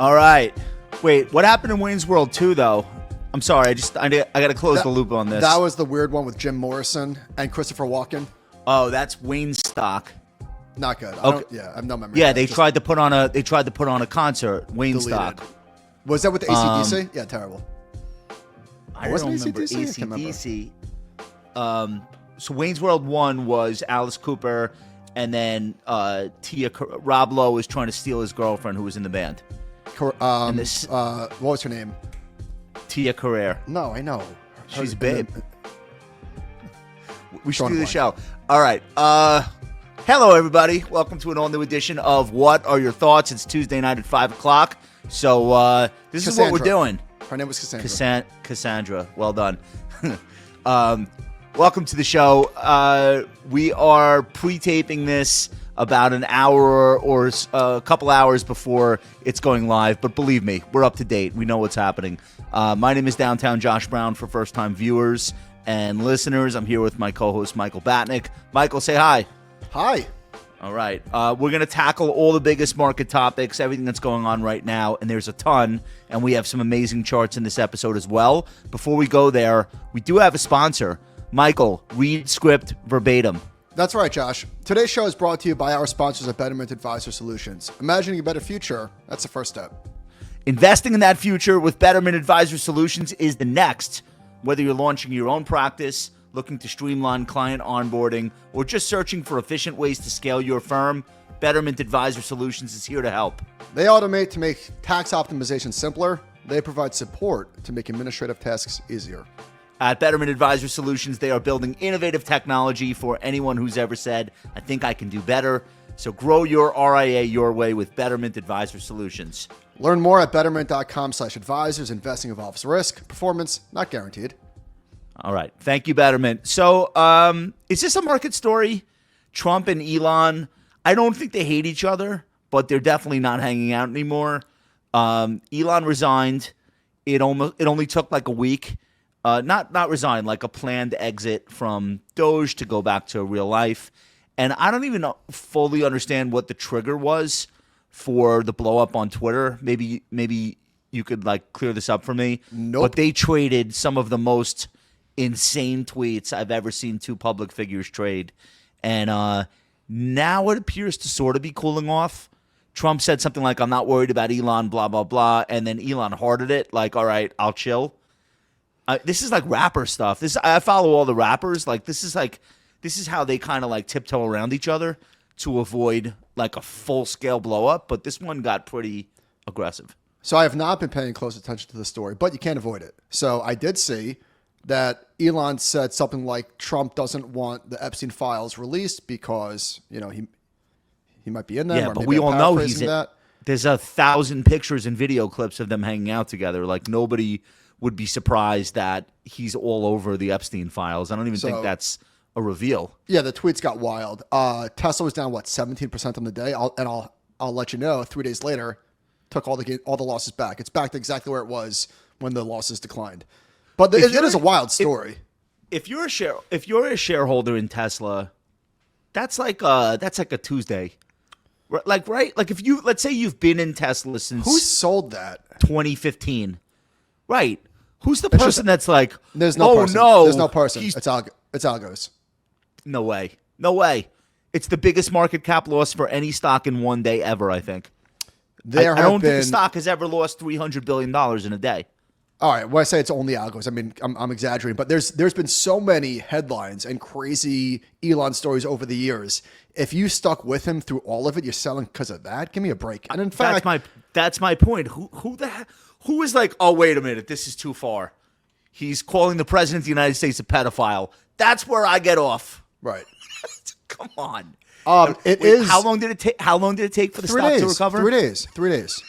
All right. Wait, what happened in Wayne's World 2, though? I'm sorry. I got to close the loop on this. That was the weird one with Jim Morrison and Christopher Walken. Oh, that's Wayne's stock. Not good. Okay. I have no memory. Yeah, they tried to put on a concert. Wayne's stock. Was that with the AC/DC? Yeah, terrible. I don't remember AC/DC. So Wayne's World 1 was Alice Cooper, and then Rob Lowe was trying to steal his girlfriend who was in the band. What was her name? Tia Carrere. No, I know. She's babe. We should do the show. All right. Hello, everybody. Welcome to an all-new edition of What Are Your Thoughts? It's Tuesday night at 5 o'clock. So this is what we're doing. Her name was Cassandra. Cassandra. Well done. Welcome to the show. We are pre-taping this about an hour or a couple hours before it's going live. But believe me, we're up to date. We know what's happening. My name is Downtown Josh Brown for first-time viewers and listeners. I'm here with my co-host, Michael Batnick. Michael, say hi. Hi. All right. We're going to tackle all the biggest market topics, everything that's going on right now, and there's a ton, and we have some amazing charts in this episode as well. Before we go there, we do have a sponsor. Michael, read script verbatim. That's right, Josh. Today's show is brought to you by our sponsors at Betterment Advisor Solutions. Imagining a better future, that's the first step. Investing in that future with Betterment Advisor Solutions is the next. Whether you're launching your own practice, looking to streamline client onboarding, or just searching for efficient ways to scale your firm, Betterment Advisor Solutions is here to help. They automate to make tax optimization simpler. They provide support to make administrative tasks easier. At Betterment Advisor Solutions, they are building innovative technology for anyone who's ever said, I think I can do better. So grow your RIA your way with Betterment Advisor Solutions. Learn more at betterment.com/advisors. Investing involves risk. Performance not guaranteed. All right. Thank you, Betterment. So is this a market story? Trump and Elon, I don't think they hate each other, but they're definitely not hanging out anymore. Elon resigned. It only took like a week. Not resign, like a planned exit from Doge to go back to real life. And I don't even fully understand what the trigger was for the blow up on Twitter. Maybe you could like clear this up for me. Nope. But they traded some of the most insane tweets I've ever seen two public figures trade. And now it appears to sort of be cooling off. Trump said something like, I'm not worried about Elon, blah, blah, blah. And then Elon hearted it like, all right, I'll chill. This is like rapper stuff. I follow all the rappers. Like this is how they kind of like tiptoe around each other to avoid like a full scale blow up. But this one got pretty aggressive. So I have not been paying close attention to the story, but you can't avoid it. So I did see that Elon said something like Trump doesn't want the Epstein files released because he might be in them. Yeah, or but maybe we all know he's in that. There's 1,000 pictures and video clips of them hanging out together. Like nobody would be surprised that he's all over the Epstein files. I don't even think that's a reveal. Yeah, the tweets got wild. Tesla was down 17% on the day. I'll let you know. 3 days later, took all the losses back. It's back to exactly where it was when the losses declined. But it is a wild story. If you're a shareholder in Tesla, that's like a Tuesday. Like right? Like let's say you've been in Tesla since who sold that 2015. Right. Who's the person that's like, there's no person. No, there's no person. It's algos. No way. It's the biggest market cap loss for any stock in one day ever, I think. I don't think the stock has ever lost $300 billion in a day. All right. When I say it's only algos, I mean, I'm exaggerating, but there's been so many headlines and crazy Elon stories over the years. If you stuck with him through all of it, you're selling because of that? Give me a break. And in fact, that's my point. Who is like, oh, wait a minute, this is too far. He's calling the president of the United States a pedophile. That's where I get off. Right. Come on. How long did it take for the stock to recover? 3 days. 3 days.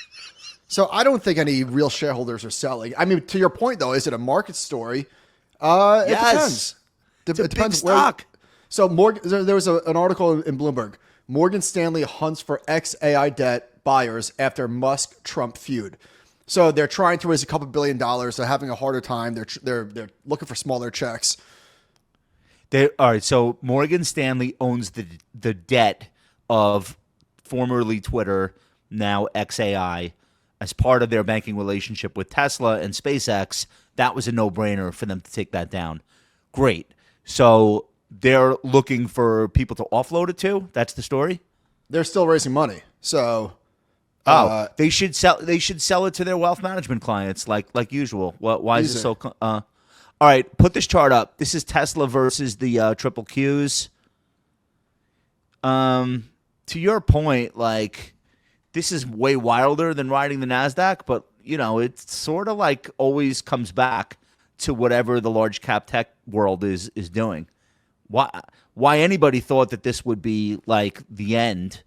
So I don't think any real shareholders are selling. I mean, to your point, though, is it a market story? It depends. It's a big stock. So there was an article in Bloomberg. Morgan Stanley hunts for ex-AI debt buyers after Musk-Trump feud. So they're trying to raise a couple $2 billion. They're having a harder time. They're looking for smaller checks. All right. So Morgan Stanley owns the debt of formerly Twitter, now XAI. as part of their banking relationship with Tesla and SpaceX, that was a no-brainer for them to take that down. Great. So they're looking for people to offload it to. That's the story. They're still raising money. So They should sell. They should sell it to their wealth management clients, like usual. Why is it so? All right, put this chart up. This is Tesla versus the triple Qs. To your point, like this is way wilder than riding the Nasdaq, but it's sort of like always comes back to whatever the large cap tech world is doing. Why anybody thought that this would be like the end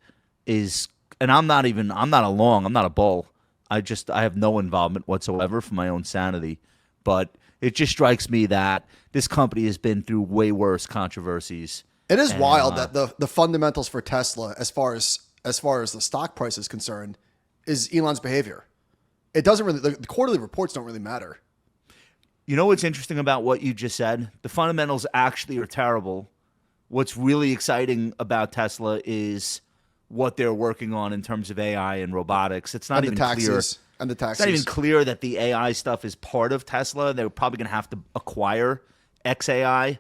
is. And I'm not a long, I'm not a bull. I have no involvement whatsoever for my own sanity. But it just strikes me that this company has been through way worse controversies. It is wild that the fundamentals for Tesla, as far as the stock price is concerned, is Elon's behavior. It doesn't really, the quarterly reports don't really matter. You know what's interesting about what you just said? The fundamentals actually are terrible. What's really exciting about Tesla is what they're working on in terms of AI and robotics. It's not even clear. And the taxes. It's not even clear that the AI stuff is part of Tesla. They're probably going to have to acquire XAI,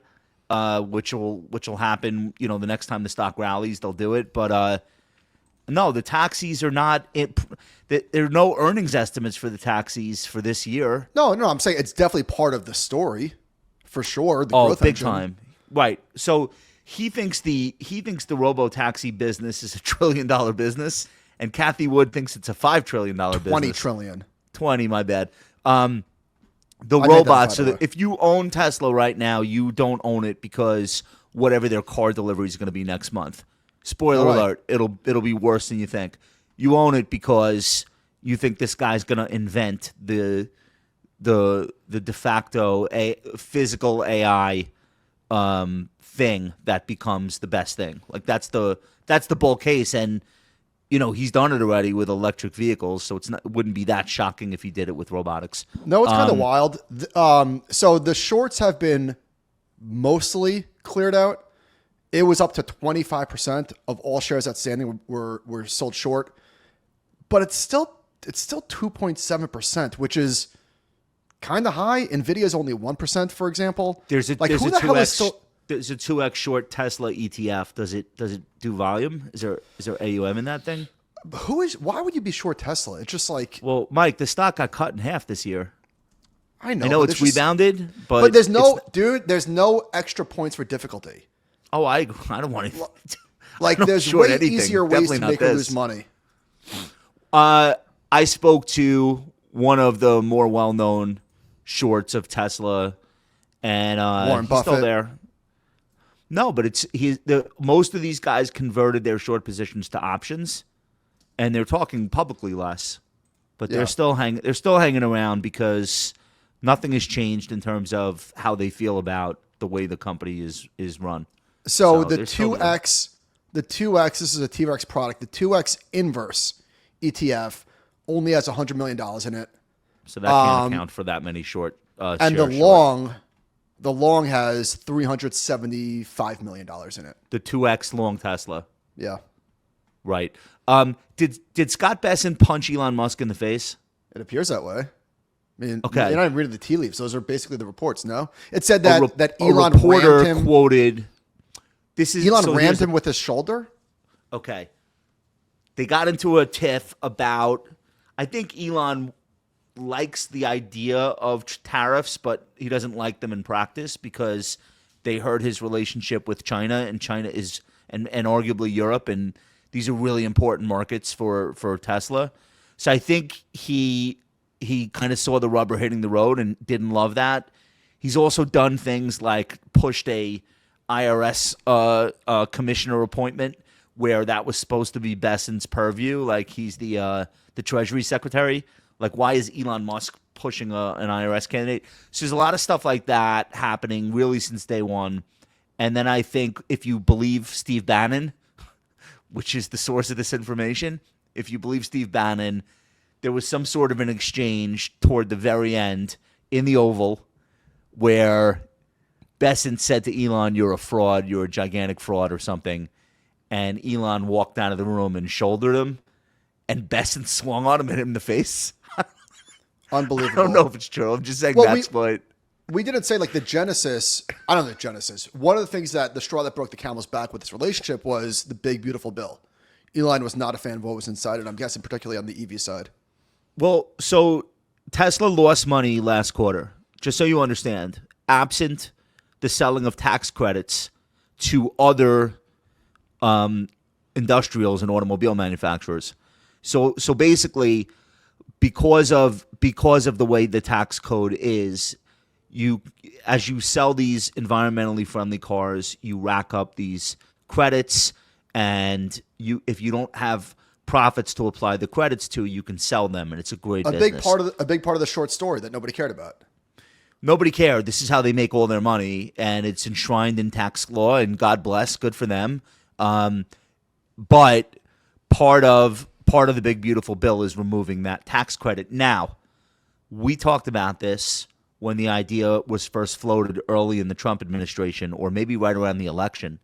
which will happen. The next time the stock rallies, they'll do it. But no, the taxis are not. There are no earnings estimates for the taxis for this year. No, I'm saying it's definitely part of the story, for sure. The growth big engine. time, right? So. He thinks the robo-taxi business is $1 trillion business, and Kathy Wood thinks it's a $5 trillion business. 20 trillion. 20, my bad. The robots. So if you own Tesla right now, you don't own it because whatever their car delivery is going to be next month. Spoiler alert: it'll be worse than you think. You own it because you think this guy's going to invent the de facto physical AI. Thing that becomes the best thing. Like that's the bull case, and he's done it already with electric vehicles, so it wouldn't be that shocking if he did it with robotics. No, it's kind of wild. So the shorts have been mostly cleared out. It was up to 25% of all shares outstanding were sold short, but it's still 2.7%, which is kind of high. Nvidia's only 1%, for example. There's a 2x short Tesla ETF. Does it do volume? Is there AUM in that thing? Why would you be short Tesla? It's just like, well, Mike, the stock got cut in half this year. I know it's rebounded, but there's no extra points for difficulty. Oh, I don't want to. Like there's way easier ways to make her lose money. I spoke to one of the more well-known shorts of Tesla, and Warren Buffett. Still there. No, but most of these guys converted their short positions to options, and they're talking publicly less. But they're still hanging around because nothing has changed in terms of how they feel about the way the company is run. So the 2X, this is a T-Rex product. The 2X inverse ETF only has $100 million in it. So that can't account for that many short. And the long has $375 million in it. The 2X long Tesla. Yeah. Right. Did Scott Besson punch Elon Musk in the face? It appears that way. I mean, okay. You're not even reading the tea leaves. Those are basically the reports, no? It said that Elon reporter rammed him. Quoted. Elon rammed him with his shoulder? Okay. They got into a tiff about, I think Elon likes the idea of tariffs, but he doesn't like them in practice because they hurt his relationship with China, and China is, and arguably Europe, and these are really important markets for Tesla. So I think he kind of saw the rubber hitting the road and didn't love that. He's also done things like pushed a IRS commissioner appointment where that was supposed to be Besson's purview, like he's the Treasury Secretary. Like, why is Elon Musk pushing an IRS candidate? So there's a lot of stuff like that happening really since day one. And then I think if you believe Steve Bannon, which is the source of this information, if you believe Steve Bannon, there was some sort of an exchange toward the very end in the Oval where Besson said to Elon, "You're a fraud, you're a gigantic fraud," or something. And Elon walked out of the room and shouldered him. and Besson swung on him and hit him in the face. Unbelievable. I don't know if it's true. I'm just saying Well, that's what. We didn't say like the genesis. I don't know the genesis. One of the things that the straw that broke the camel's back with this relationship was the big, beautiful bill. Elon was not a fan of what was inside it. I'm guessing particularly on the EV side. Well, so Tesla lost money last quarter. Just so you understand, absent the selling of tax credits to other industrials and automobile manufacturers. So basically, because of the way the tax code is, as you sell these environmentally friendly cars, you rack up these credits, and if you don't have profits to apply the credits to, you can sell them, and it's a great business. A big part of the short story that nobody cared about. Nobody cared. This is how they make all their money, and it's enshrined in tax law, and God bless, good for them. But part of the big beautiful bill is removing that tax credit. Now, we talked about this when the idea was first floated early in the Trump administration, or maybe right around the election,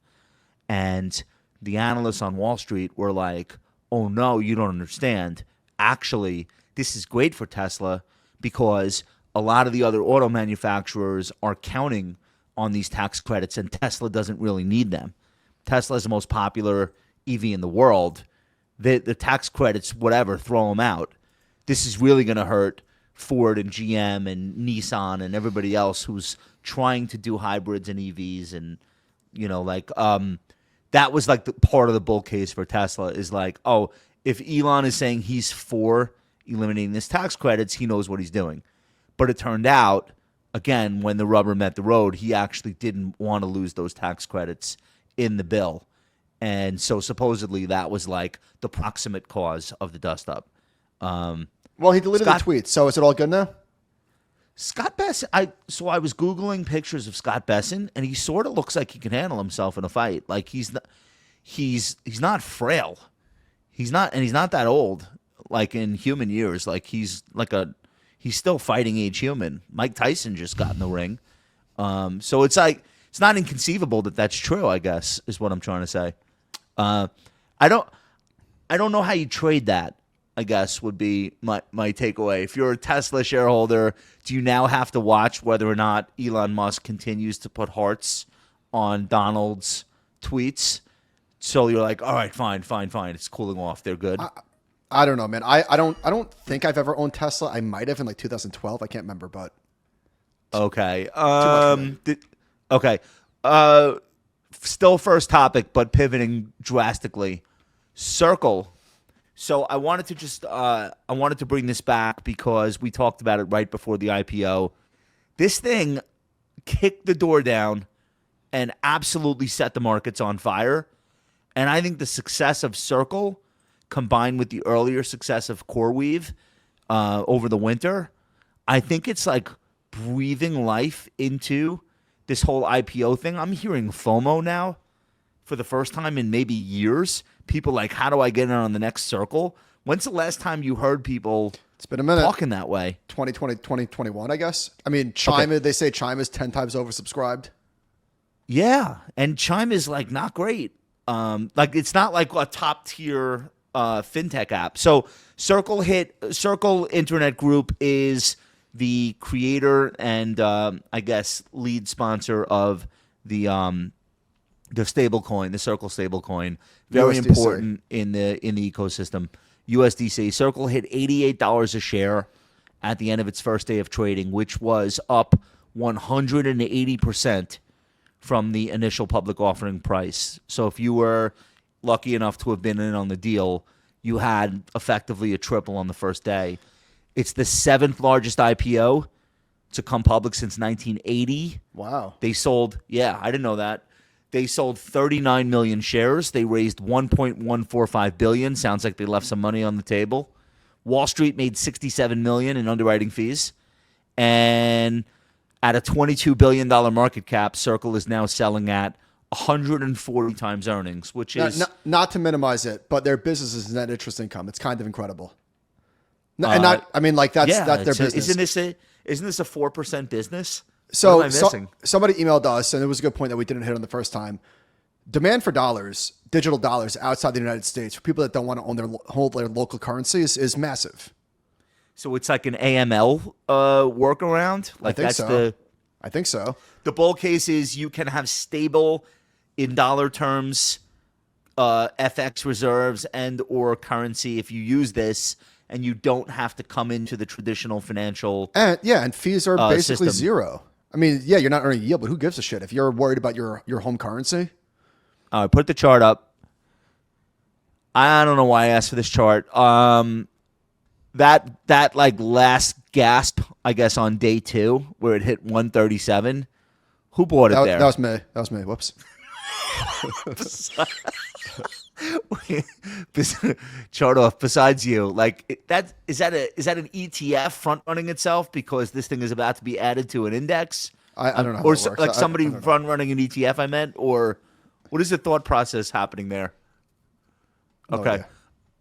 and the analysts on Wall Street were like, "Oh no, you don't understand. Actually, this is great for Tesla because a lot of the other auto manufacturers are counting on these tax credits, and Tesla doesn't really need them. Tesla is the most popular EV in the world. The tax credits, whatever, throw them out. This is really going to hurt Ford and GM and Nissan and everybody else who's trying to do hybrids and EVs, and that was like the part of the bull case for Tesla is like, oh, if Elon is saying he's for eliminating this tax credits, he knows what he's doing. But it turned out, again, when the rubber met the road, he actually didn't want to lose those tax credits in the bill. And so supposedly that was like the proximate cause of the dust-up. Well, he deleted the tweet, so is it all good now? Scott Besson, I was Googling pictures of Scott Besson, and he sort of looks like he can handle himself in a fight. Like he's not frail. He's not that old, like in human years. Like he's still fighting age human. Mike Tyson just got in the ring. So it's like, it's not inconceivable that that's true, I guess, is what I'm trying to say. I don't know how you trade that, I guess, would be my takeaway. If you're a Tesla shareholder, do you now have to watch whether or not Elon Musk continues to put hearts on Donald's tweets? So you're like, all right, fine. It's cooling off. They're good. I don't know, man. I don't think I've ever owned Tesla. I might have in like 2012. I can't remember, but okay. Okay. Still first topic, but pivoting drastically. Circle. So I wanted to bring this back because we talked about it right before the IPO. This thing kicked the door down and absolutely set the markets on fire. And I think the success of Circle, combined with the earlier success of CoreWeave over the winter, I think it's like breathing life into this whole IPO thing. I'm hearing FOMO now for the first time in maybe years. People like, how do I get in on the next Circle? When's the last time you heard people it's been a minute talking that way? 2020, 2021, I guess. I mean, Chime, They say Chime is 10 times oversubscribed. Yeah, and Chime is like not great. Like it's not like a top tier fintech app. So Circle Internet Group is the creator and I guess lead sponsor of the stablecoin, the Circle stablecoin. Very USDC. important in the ecosystem. USDC. Circle hit $88 a share at the end of its first day of trading, which was up 180% from the initial public offering price. So if you were lucky enough to have been in on the deal, you had effectively a triple on the first day. It's the 7th largest IPO to come public since 1980. Wow. They sold, I didn't know that. They sold 39 million shares. They raised $1.145 billion. Sounds like they left some money on the table. Wall Street made $67 million in underwriting fees. And at a $22 billion market cap, Circle is now selling at 140 times earnings, which is... Not to minimize it, but their business is net interest income. It's kind of incredible. That's their business. Isn't this a 4% business? So somebody emailed us, and it was a good point that we didn't hit on the first time. Demand for dollars digital dollars outside the United States for people that don't want to hold their local currencies is massive. So it's like an AML workaround. Like I think that's so. I think so. the bull case is you can have stable in dollar terms FX reserves and or currency if you use this, and you don't have to come into the traditional financial. And fees are basically system. zero. I mean, yeah, you're not earning yield, but who gives a shit if you're worried about your home currency? All right, put the chart up. I don't know why I asked for this chart. That like last gasp, I guess, on day 2 where it hit 137. Who bought it there? That was me. That was me. Whoops. Chart off. Besides you, like that is that an ETF front running itself because this thing is about to be added to an index? I don't know how or it works. like somebody I don't know. front running an ETF. I meant, or what is the thought process happening there? No Okay, idea.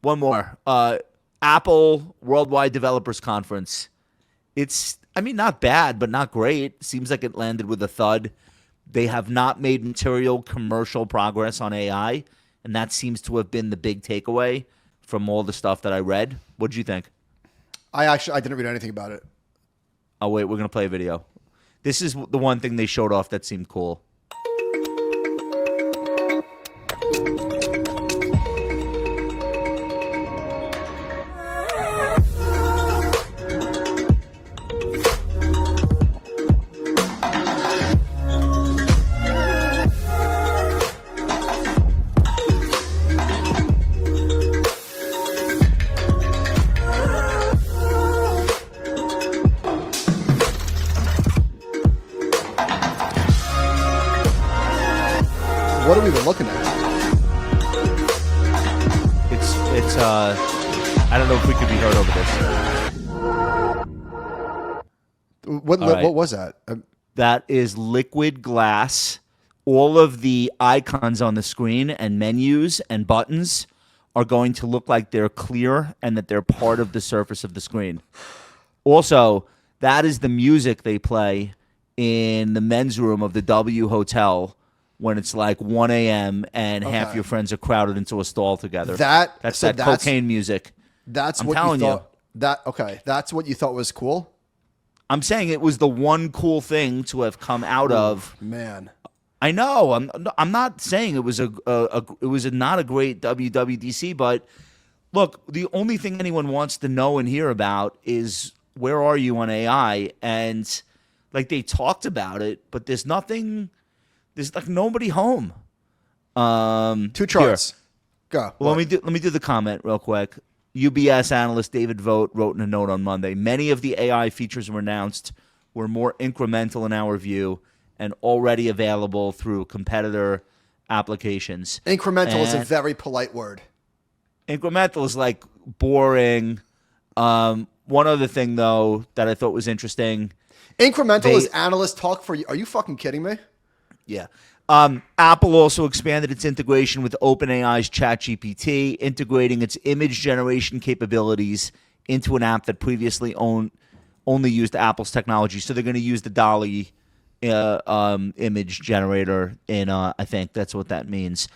one more. Apple Worldwide Developers Conference. It's, I mean, not bad, but not great. Seems like it landed with a thud. They have not made material commercial progress on AI, and that seems to have been the big takeaway from all the stuff that I read. What did you think? I didn't read anything about it. Oh, wait, we're going to play a video. This is the one thing they showed off that seemed cool. What are we even looking at? It's I don't know if we could be heard over this. What right. what was that? That is liquid glass. All of the icons on the screen and menus and buttons are going to look like they're clear and that they're part of the surface of the screen. Also, that is the music they play in the men's room of the W Hotel when it's like 1 a.m. and half your friends are crowded into a stall together. That's cocaine music. That's I'm what telling you thought. That's what you thought was cool? I'm saying it was the one cool thing to have come out of. Man. I know. I'm not saying it was not a great WWDC, but look, the only thing anyone wants to know and hear about is where are you on AI, and like they talked about it, but there's nothing. There's like nobody home. 2 charts. Go. Well, let me do the comment real quick. UBS analyst David Vogt wrote in a note on Monday, many of the AI features were announced were more incremental in our view and already available through competitor applications. Incremental is a very polite word. Incremental is like boring. One other thing, though, that I thought was interesting. Incremental is analyst talk for you. Are you fucking kidding me? Yeah. Apple also expanded its integration with OpenAI's ChatGPT, integrating its image generation capabilities into an app that previously only used Apple's technology. So they're going to use the Dolly image generator in, I think that's what that means.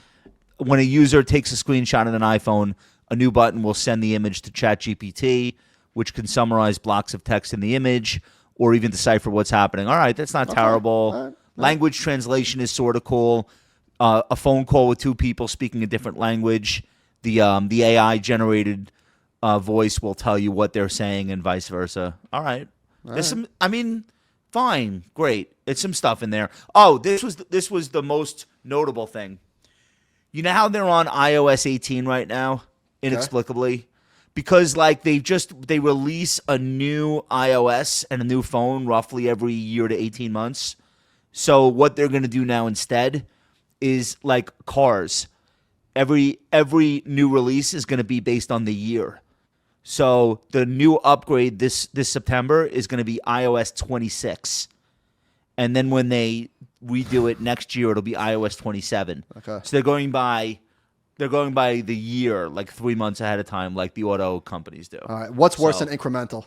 When a user takes a screenshot on an iPhone, a new button will send the image to ChatGPT, which can summarize blocks of text in the image or even decipher what's happening. All right, that's not terrible. All right. Language translation is sort of cool. A phone call with 2 people speaking a different language. The AI generated voice will tell you what they're saying and vice versa. All right. There's some. I mean, fine, great. It's some stuff in there. Oh, this was the most notable thing. You know how they're on iOS 18 right now, inexplicably, because like they release a new iOS and a new phone roughly every year to 18 months. So what they're going to do now instead is like cars. Every new release is going to be based on the year. So the new upgrade this September is going to be iOS 26. And then when they redo it next year, it'll be iOS 27. Okay. So they're going by the year, like 3 months ahead of time, like the auto companies do. All right. What's worse than incremental?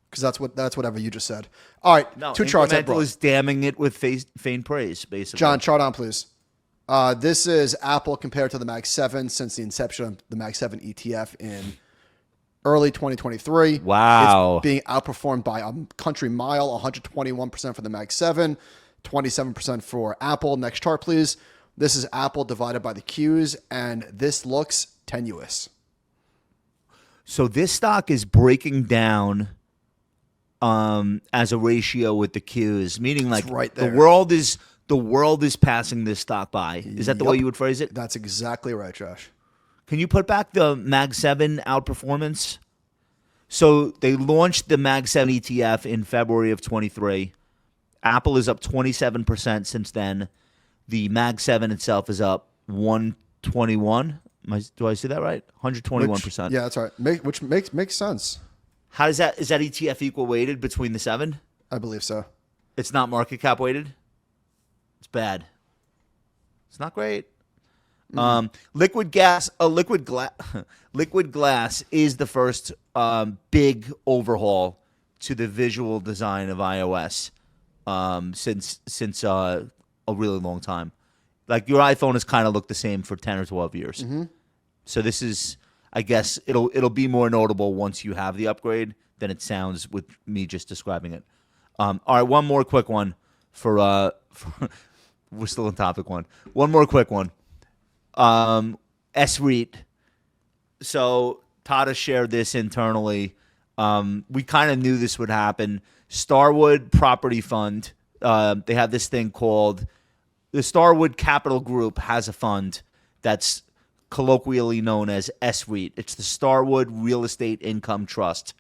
Because that's whatever you just said. All right. No, 2 charts. incremental is damning it with faint praise, basically. John, chart on, please. This is Apple compared to the Mag 7 since the inception of the Mag 7 ETF in early 2023. Wow. It's being outperformed by a country mile, 121% for the Mag 7, 27% for Apple. Next chart, please. This is Apple divided by the Qs, and this looks tenuous. So this stock is breaking down as a ratio with the Qs, meaning like right there. the world is passing this stock by. Is that the way you would phrase it? That's exactly right, Josh. Can you put back the Mag 7 outperformance? So they launched the Mag 7 ETF in February of 23. Apple is up 27% since then. The Mag 7 itself is up 121. Do I see that right? 121%. Yeah, that's right. Which makes sense. How is that ETF equal weighted between the 7? I believe so. It's not market cap weighted? It's bad. It's not great. Liquid glass is the first big overhaul to the visual design of iOS since a really long time. Like your iPhone has kind of looked the same for 10 or 12 years. Mm-hmm. So this is, I guess, it'll be more notable once you have the upgrade than it sounds with me just describing it. All right, one more quick one for we're still on topic one. One more quick one. S-REIT. So Tata shared this internally. We kind of knew this would happen. Starwood Property Fund. They have this thing called the Starwood Capital Group has a fund that's colloquially known as S-REIT. It's the Starwood Real Estate Income Trust.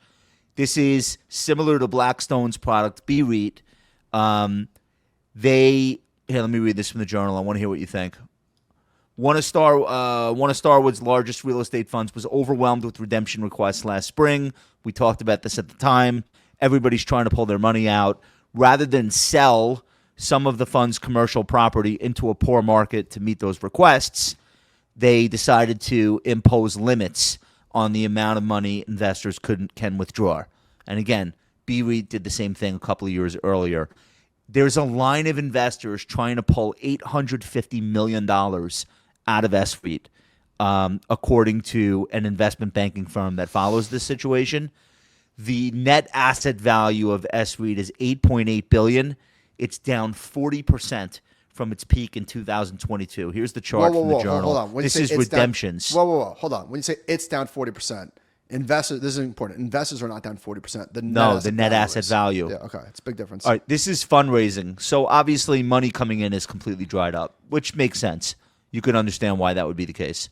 This is similar to Blackstone's product, BREIT. Let me read this from the Journal. I want to hear what you think. One of Starwood's largest real estate funds was overwhelmed with redemption requests last spring. We talked about this at the time. Everybody's trying to pull their money out. Rather than sell some of the fund's commercial property into a poor market to meet those requests, they decided to impose limits on the amount of money investors can withdraw. And again, BREIT did the same thing a couple of years earlier. There's a line of investors trying to pull $850 million out of S-REIT, according to an investment banking firm that follows this situation. The net asset value of S-REIT is $8.8 billion. It's down 40% from its peak in 2022. Here's the chart from the Journal. Hold on. This is redemptions. Whoa. Hold on. When you say it's down 40%, investors, this is important. Investors are not down 40%. The net asset value. Yeah, okay. It's a big difference. All right. This is fundraising. So obviously money coming in is completely dried up, which makes sense. You could understand why that would be the case.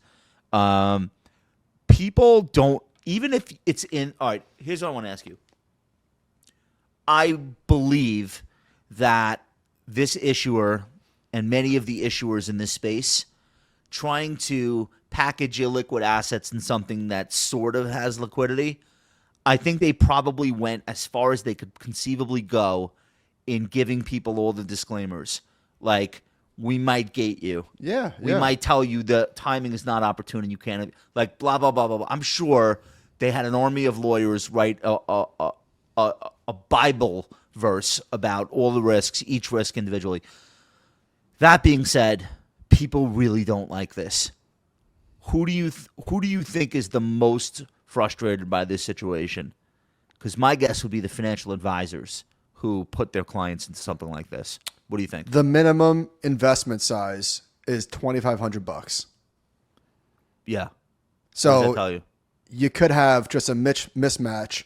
People don't, even if it's in, all right, here's what I want to ask you. I believe that this issuer and many of the issuers in this space trying to package illiquid assets in something that sort of has liquidity, I think they probably went as far as they could conceivably go in giving people all the disclaimers. Like, we might gate you. Yeah. We might tell you the timing is not opportune and you can't, like, blah, blah, blah, blah, blah. I'm sure they had an army of lawyers write a Bible verse about all the risks, each risk individually. That being said, people really don't like this. Who do you think is the most frustrated by this situation? Because my guess would be the financial advisors who put their clients into something like this. What do you think? The minimum investment size is $2,500. Yeah. So what does that tell you? You could have just a mismatch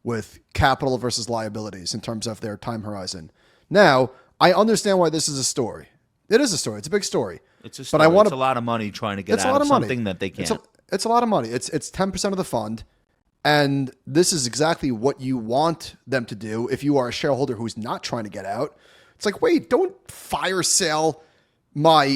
with capital versus liabilities in terms of their time horizon. Now, I understand why this is a story. It is a story. It's a big story. It's a story. But it's a lot of money trying to get out of something that they can't. It's a lot of money. It's 10% of the fund. And this is exactly what you want them to do if you are a shareholder who's not trying to get out. It's like, wait, don't fire sale my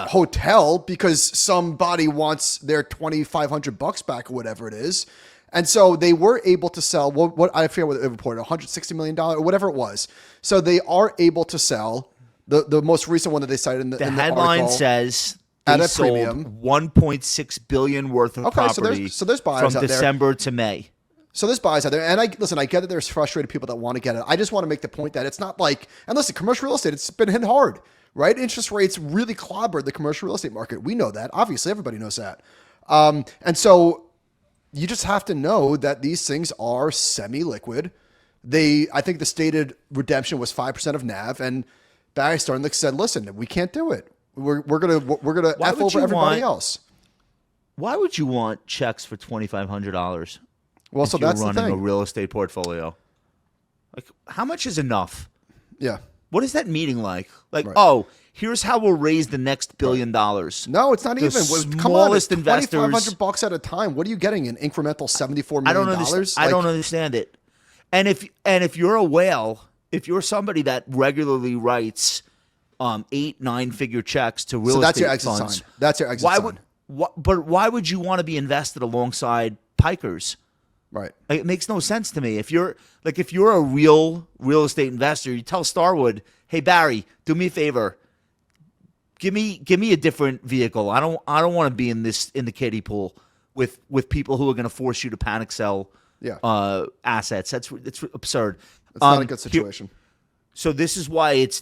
hotel because somebody wants their $2,500 back or whatever it is. And so they were able to sell what I forget what they reported, $160 million or whatever it was. So they are able to sell the most recent one that they cited in the headline article says at they a sold premium. $1.6 billion worth of property so there's buyers from out December to May. So there's buyers out there. And I get that there's frustrated people that want to get it. I just want to make the point that it's not like, and listen, commercial real estate, it's been hit hard, right? Interest rates really clobbered the commercial real estate market. We know that. Obviously, everybody knows that. And so you just have to know that these things are semi-liquid. I think the stated redemption was 5% of NAV, and Barry Sternlicht said, "Listen, we can't do it. We're gonna F over everybody else." Why would you want checks for $2,500? Well, so that's the running thing. a real estate portfolio. Like, how much is enough? Yeah. What is that meeting like? Like, Right. oh, here's how we'll raise the next $1 billion. No, it's not The even. Come on, it's smallest investors. $2,500 at a time. What are you getting? An incremental $74 million? I don't understand it. And if you're a whale, if you're somebody that regularly writes 8-9 figure checks to real So that's estate your exit funds, sign. That's your exit sign. But why would you want to be invested alongside pikers? Right. Like, it makes no sense to me. If you're a real estate investor, you tell Starwood, "Hey Barry, do me a favor. Give me a different vehicle. I don't want to be in the kiddie pool with people who are going to force you to panic sell assets. It's absurd. It's not a good situation. So this is why it's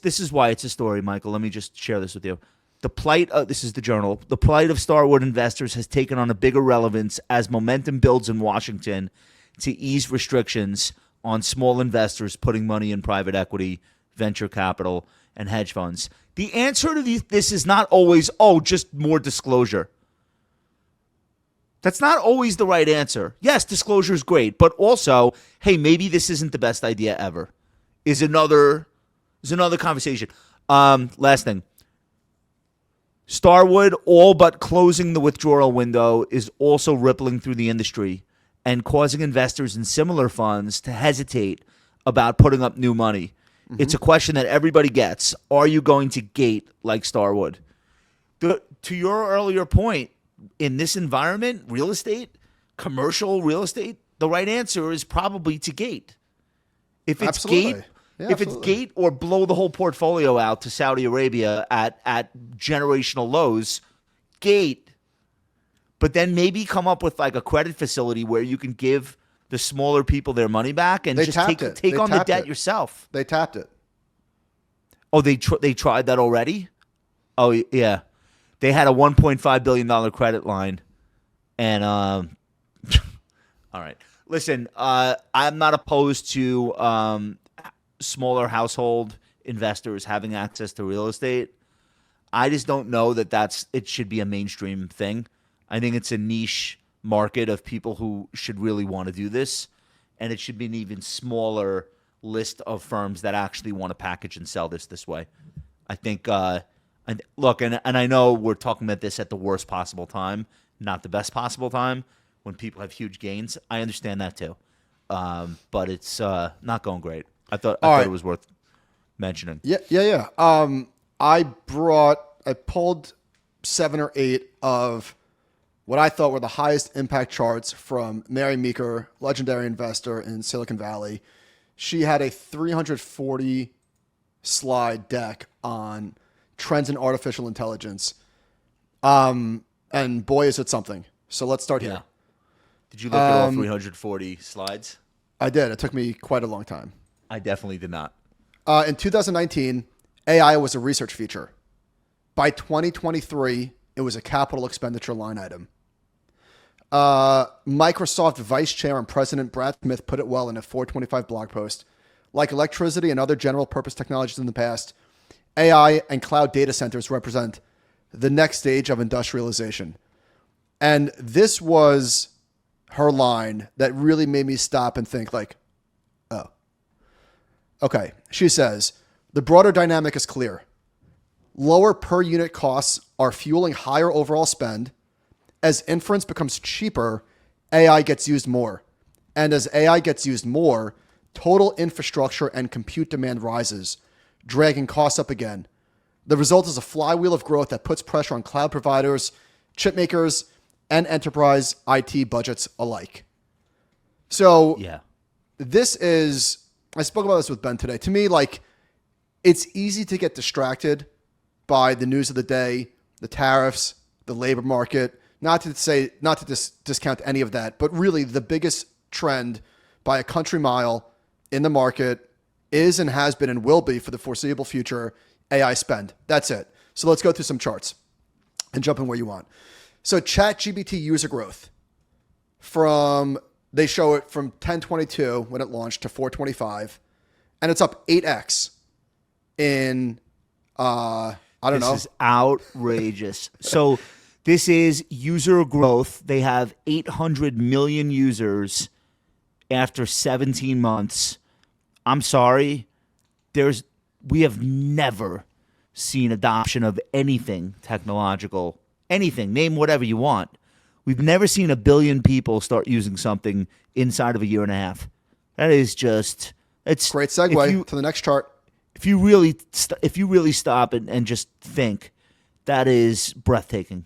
a story, Michael. Let me just share this with you. This is the Journal. The plight of Starwood investors has taken on a bigger relevance as momentum builds in Washington to ease restrictions on small investors putting money in private equity, venture capital, and hedge funds. The answer to this is not always, just more disclosure. That's not always the right answer. Yes, disclosure is great, but also, hey, maybe this isn't the best idea ever. Is another conversation. Last thing. Starwood, all but closing the withdrawal window, is also rippling through the industry and causing investors in similar funds to hesitate about putting up new money. Mm-hmm. It's a question that everybody gets. Are you going to gate like Starwood? To your earlier point, in this environment, real estate, commercial real estate, the right answer is probably to gate. If it's Absolutely. If it's gate or blow the whole portfolio out to Saudi Arabia at generational lows, gate. But then maybe come up with like a credit facility where you can give the smaller people their money back and just take on the debt yourself. They tapped it. Oh, they tried that already? Oh, yeah. They had a $1.5 billion credit line. And, all right. Listen, I'm not opposed to smaller household investors having access to real estate. I just don't know that it should be a mainstream thing. I think it's a niche market of people who should really want to do this, and it should be an even smaller list of firms that actually want to package and sell this way. I think, look, and I know we're talking about this at the worst possible time, not the best possible time, when people have huge gains. I understand that too, but it's not going great. I thought it was worth mentioning. Yeah. I pulled 7 or 8 of what I thought were the highest impact charts from Mary Meeker, legendary investor in Silicon Valley. She had a 340 slide deck on trends in artificial intelligence. And boy, is it something. So let's start here. Did you look at all 340 slides? I did. It took me quite a long time. I definitely did not. In 2019, AI was a research feature. By 2023, it was a capital expenditure line item. Microsoft Vice Chair and President Brad Smith put it well in a 425 blog post. Like electricity and other general purpose technologies in the past, AI and cloud data centers represent the next stage of industrialization. And this was her line that really made me stop and think like, oh, okay. She says, the broader dynamic is clear. Lower per unit costs are fueling higher overall spend. As inference becomes cheaper, AI gets used more. And as AI gets used more, total infrastructure and compute demand rises, dragging costs up again. The result is a flywheel of growth that puts pressure on cloud providers, chip makers, and enterprise IT budgets alike. So this is, I spoke about this with Ben today. To me, like, it's easy to get distracted by the news of the day, the tariffs, the labor market. Not to discount any of that, but really the biggest trend by a country mile in the market is and has been and will be for the foreseeable future AI spend. That's it. So let's go through some charts and jump in where you want. So ChatGPT user growth they show it from 1022 when it launched to 425, and it's up 8x in, This is outrageous. So this is user growth. They have 800 million users after 17 months. I'm sorry. We have never seen adoption of anything technological. Anything. Name whatever you want. We've never seen 1 billion people start using something inside of a year and a half. That is just great segue to the next chart. If you really stop and just think, that is breathtaking.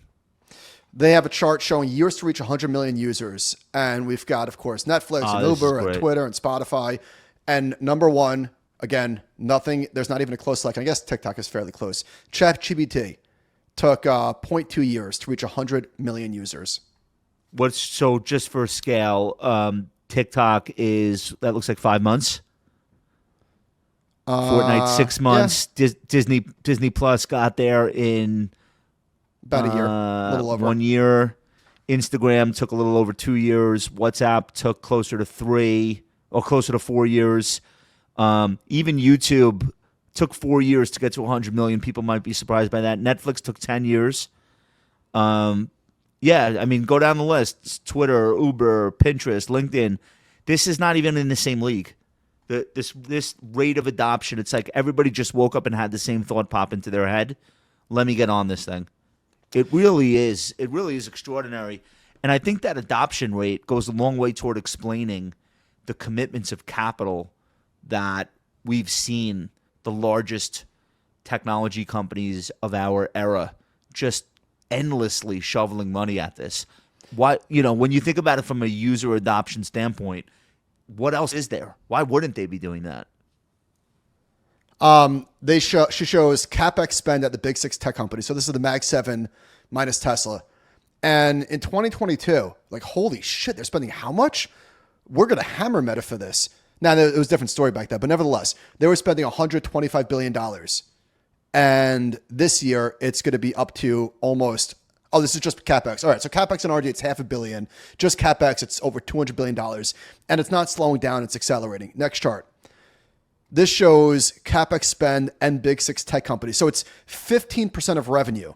They have a chart showing years to reach 100 million users, and we've got, of course, Netflix and Uber and Twitter and Spotify. And number one, again, nothing. There's not even a close second. I guess TikTok is fairly close. ChatGPT took 0.2 years to reach 100 million users. So just for scale, TikTok that looks like 5 months. Fortnite 6 months. Yeah. Disney Plus got there in about a year, a little over 1 year. Instagram took a little over 2 years. WhatsApp took closer to 3 or closer to 4 years. Even YouTube took 4 years to get to 100 million. People might be surprised by that. Netflix took 10 years. Yeah, I mean, go down the list. Twitter, Uber, Pinterest, LinkedIn. This is not even in the same league. This rate of adoption, it's like everybody just woke up and had the same thought pop into their head. Let me get on this thing. It really is. It really is extraordinary. And I think that adoption rate goes a long way toward explaining the commitments of capital that we've seen the largest technology companies of our era just endlessly shoveling money at this. When you think about it from a user adoption standpoint, what else is there? Why wouldn't they be doing that? She shows CapEx spend at the big 6 tech companies. So this is the Mag 7 minus Tesla. And in 2022, like, holy shit, they're spending how much? We're going to hammer Meta for this. Now, it was a different story back then, but nevertheless, they were spending $125 billion. And this year, it's going to be up to almost, this is just CapEx. All right, so CapEx and R&D, it's $500 million. Just CapEx, it's over $200 billion. And it's not slowing down, it's accelerating. Next chart. This shows CapEx spend and big 6 tech companies. So it's 15% of revenue,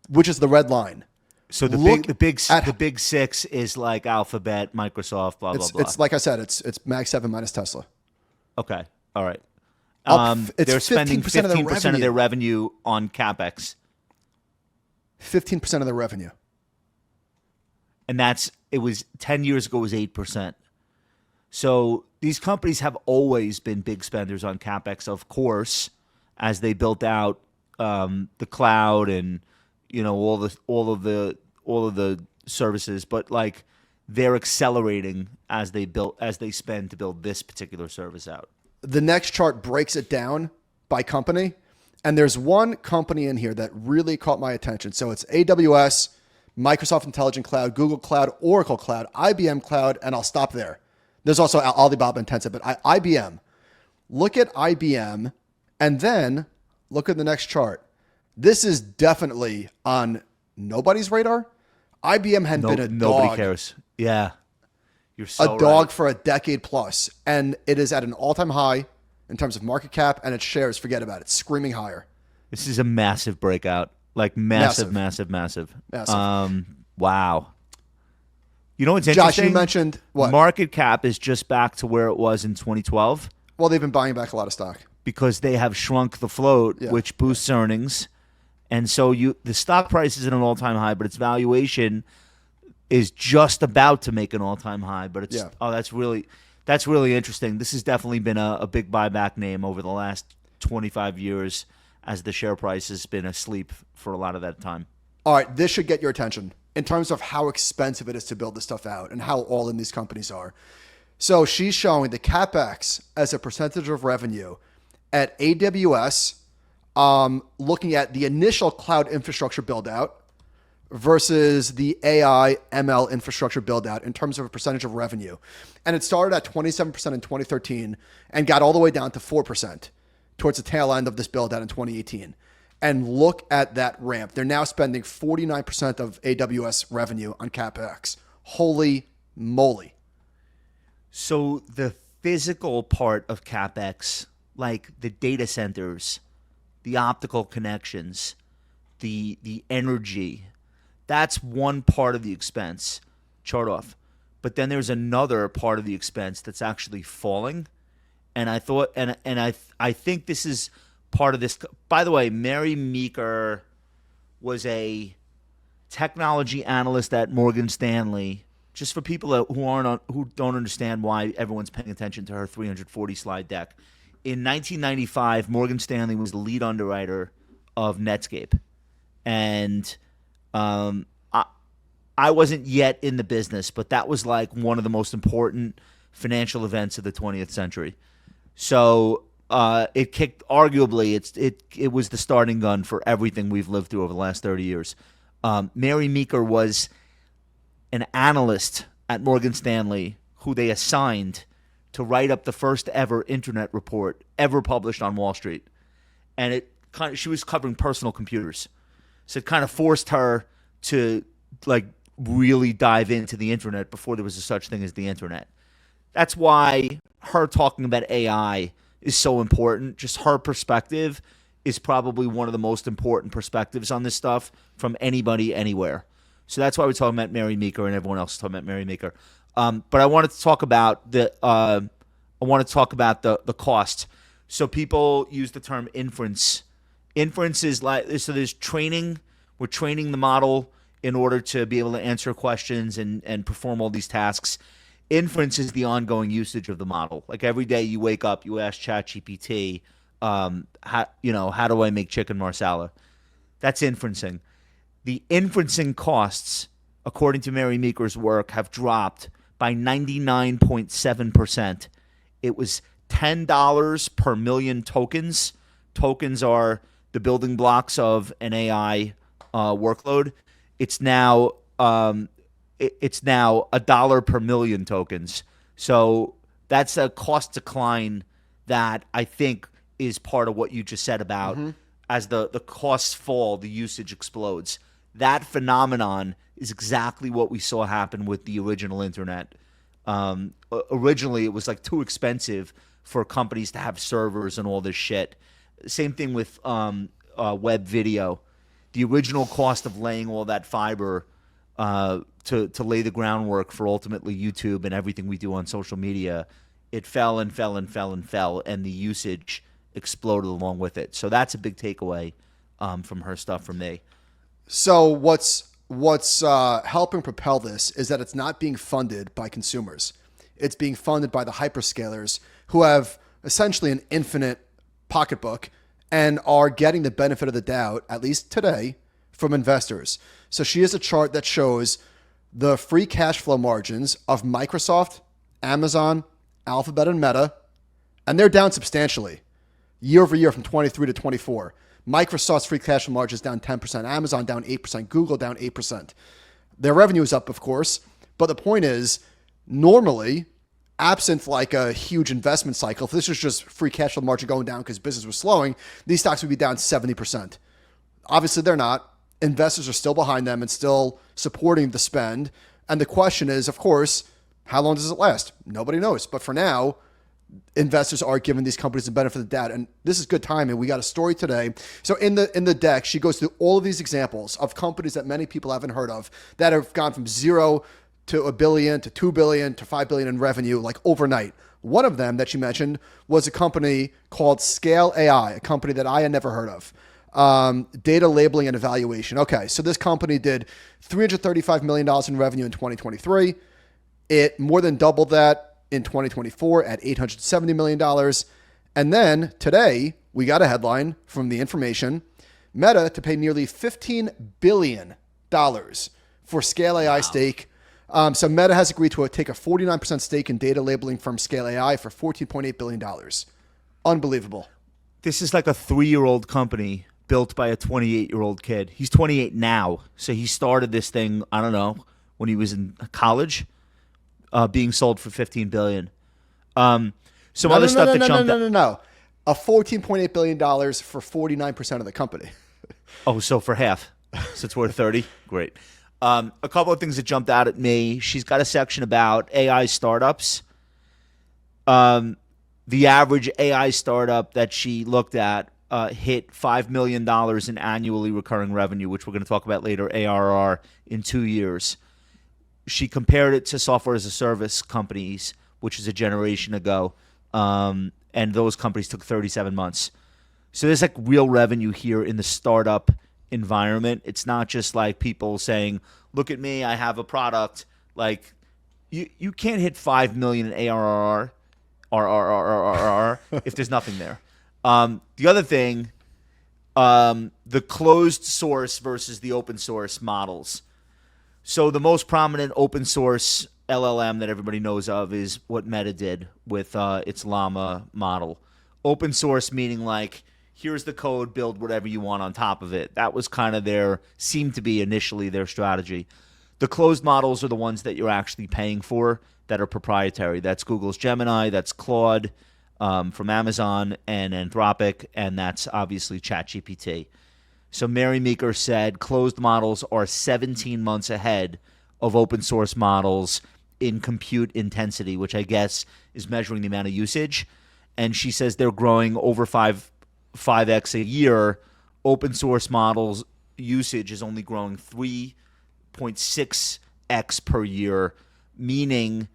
which is the red line. So the big 6 is like Alphabet, Microsoft, blah, blah, blah. It's like I said, it's Mag 7 minus Tesla. Okay, all right. They're spending 15% of their revenue on CapEx. 15% of their revenue. And it was 10 years ago, it was 8%. So these companies have always been big spenders on CapEx, of course, as they built out the cloud and all of the services. But like they're accelerating as they spend to build this particular service out. The next chart breaks it down by company, and there's one company in here that really caught my attention. So it's AWS, Microsoft Intelligent Cloud, Google Cloud, Oracle Cloud, IBM Cloud, and I'll stop there. There's also Alibaba and Tencent, but IBM. Look at IBM, and then look at the next chart. This is definitely on nobody's radar. IBM had been a dog. Nobody cares. Yeah. You're so a dog right. for a decade plus, and it is at an all-time high in terms of market cap, and its shares, forget about it, screaming higher. This is a massive breakout, like massive. Wow. You know what's interesting? Josh, you mentioned what? Market cap is just back to where it was in 2012. Well, they've been buying back a lot of stock because they have shrunk the float, which boosts earnings, and so the stock price is at an all-time high, but its valuation is just about to make an all-time high, but it's that's really interesting. This has definitely been a big buyback name over the last 25 years as the share price has been asleep for a lot of that time. All right, this should get your attention in terms of how expensive it is to build this stuff out and how all in these companies are. So she's showing the CapEx as a percentage of revenue at AWS, looking at the initial cloud infrastructure build out versus the AI ML infrastructure build out in terms of a percentage of revenue. And it started at 27% in 2013 and got all the way down to 4% towards the tail end of this build out in 2018. And look at that ramp. They're now spending 49% of AWS revenue on CapEx. Holy moly. So the physical part of CapEx, like the data centers, the optical connections, the energy, that's one part of the expense, chart off. But then there's another part of the expense that's actually falling. And I thought, and I think this is part of this. By the way, Mary Meeker was a technology analyst at Morgan Stanley. Just for people who don't understand why everyone's paying attention to her 340 slide deck. In 1995, Morgan Stanley was the lead underwriter of Netscape, and I wasn't yet in the business, but that was like one of the most important financial events of the 20th century. So it kicked, arguably, it was the starting gun for everything we've lived through over the last 30 years. Mary Meeker was an analyst at Morgan Stanley who they assigned to write up the first ever internet report ever published on Wall Street. And she was covering personal computers. So it kind of forced her to like really dive into the internet before there was a such thing as the internet. That's why her talking about AI is so important. Just her perspective is probably one of the most important perspectives on this stuff from anybody anywhere. So that's why we're talking about Mary Meeker, and everyone else is talking about Mary Meeker. But I wanted to talk about the cost. So people use the term inference. Inference is like, so there's training. We're training the model in order to be able to answer questions and perform all these tasks. Inference is the ongoing usage of the model. Like every day you wake up, you ask ChatGPT, how do I make chicken marsala? That's inferencing. The inferencing costs, according to Mary Meeker's work, have dropped by 99.7%. It was $10 per million tokens. Tokens are the building blocks of an AI workload. It's now $1 per million tokens. So that's a cost decline that I think is part of what you just said about as the costs fall, the usage explodes. That phenomenon is exactly what we saw happen with the original internet. Originally, it was like too expensive for companies to have servers and all this shit. Same thing with web video. The original cost of laying all that fiber to lay the groundwork for ultimately YouTube and everything we do on social media, it fell and fell and fell and fell, and the usage exploded along with it. So that's a big takeaway from her stuff from me. So what's helping propel this is that it's not being funded by consumers. It's being funded by the hyperscalers who have essentially an infinite pocketbook and are getting the benefit of the doubt, at least today, from investors. So she has a chart that shows the free cash flow margins of Microsoft, Amazon, Alphabet, and Meta, and they're down substantially year over year from 23 to 24. Microsoft's free cash flow margin is down 10%, Amazon down 8%, Google down 8%. Their revenue is up, of course, but the point is, normally, absent like a huge investment cycle, if this was just free cash flow margin going down because business was slowing, these stocks would be down 70%. Obviously, they're not. Investors are still behind them and still supporting the spend. And the question is, of course, how long does it last? Nobody knows. But for now, investors are giving these companies the benefit of the doubt. And this is good timing. We got a story today. So in the deck, she goes through all of these examples of companies that many people haven't heard of that have gone from zero to $1 billion to $2 billion to $5 billion in revenue, like overnight. One of them that she mentioned was a company called Scale AI, a company that I had never heard of. Data labeling and evaluation. Okay, so this company did $335 million in revenue in 2023. It more than doubled that in 2024 at $870 million. And then today, we got a headline from The Information, Meta to pay nearly $15 billion for Scale AI stake. So Meta has agreed to take a 49% stake in data labeling firm Scale AI for $14.8 billion. Unbelievable. This is like a 3-year-old company built by a 28-year-old kid. He's 28 now, so he started this thing, I don't know, when he was in college, being sold for $15 billion. Some other stuff that jumped out. No. a $14.8 billion for 49% of the company. Oh, so for half. So it's worth 30? Great. A couple of things that jumped out at me. She's got a section about AI startups. The average AI startup that she looked at hit $5 million in annually recurring revenue, which we're going to talk about later, ARR, in 2 years. She compared it to software as a service companies, which is a generation ago, and those companies took 37 months. So there's like real revenue here in the startup environment. It's not just like people saying, look at me, I have a product. Like you can't hit 5 million in ARR if there's nothing there. The other thing, the closed source versus the open source models. So the most prominent open source LLM that everybody knows of is what Meta did with its Llama model. Open source meaning like, here's the code, build whatever you want on top of it. That was kind of seemed to be initially their strategy. The closed models are the ones that you're actually paying for that are proprietary. That's Google's Gemini, that's Claude from Amazon and Anthropic, and that's obviously ChatGPT. So Mary Meeker said closed models are 17 months ahead of open source models in compute intensity, which I guess is measuring the amount of usage. And she says they're growing over 5x a year. Open source models usage is only growing 3.6x per year, meaning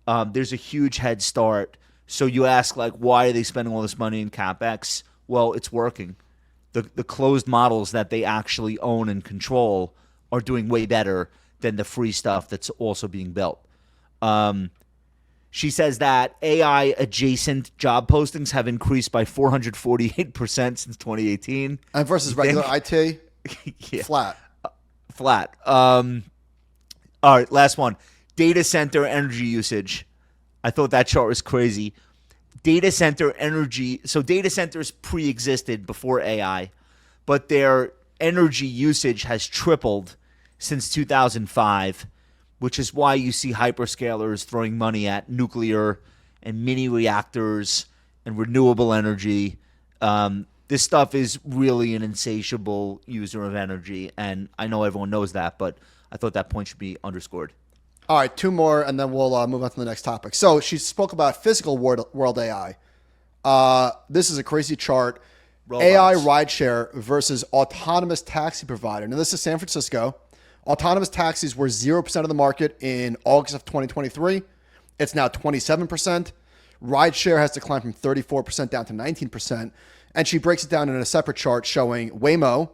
there's a huge head start. So you ask, like, why are they spending all this money in CapEx? Well, it's working. The closed models that they actually own and control are doing way better than the free stuff that's also being built. She says that AI-adjacent job postings have increased by 448% since 2018. And versus regular IT, yeah. Flat. All right, last one. Data center energy usage. I thought that chart was crazy. Data center energy. So data centers pre-existed before AI, but their energy usage has tripled since 2005, which is why you see hyperscalers throwing money at nuclear and mini reactors and renewable energy. This stuff is really an insatiable user of energy, and I know everyone knows that, but I thought that point should be underscored. All right, two more, and then we'll move on to the next topic. So she spoke about physical world AI. This is a crazy chart. Robots. AI rideshare versus autonomous taxi provider. Now, this is San Francisco. Autonomous taxis were 0% of the market in August of 2023. It's now 27%. Rideshare has declined from 34% down to 19%. And she breaks it down in a separate chart showing Waymo,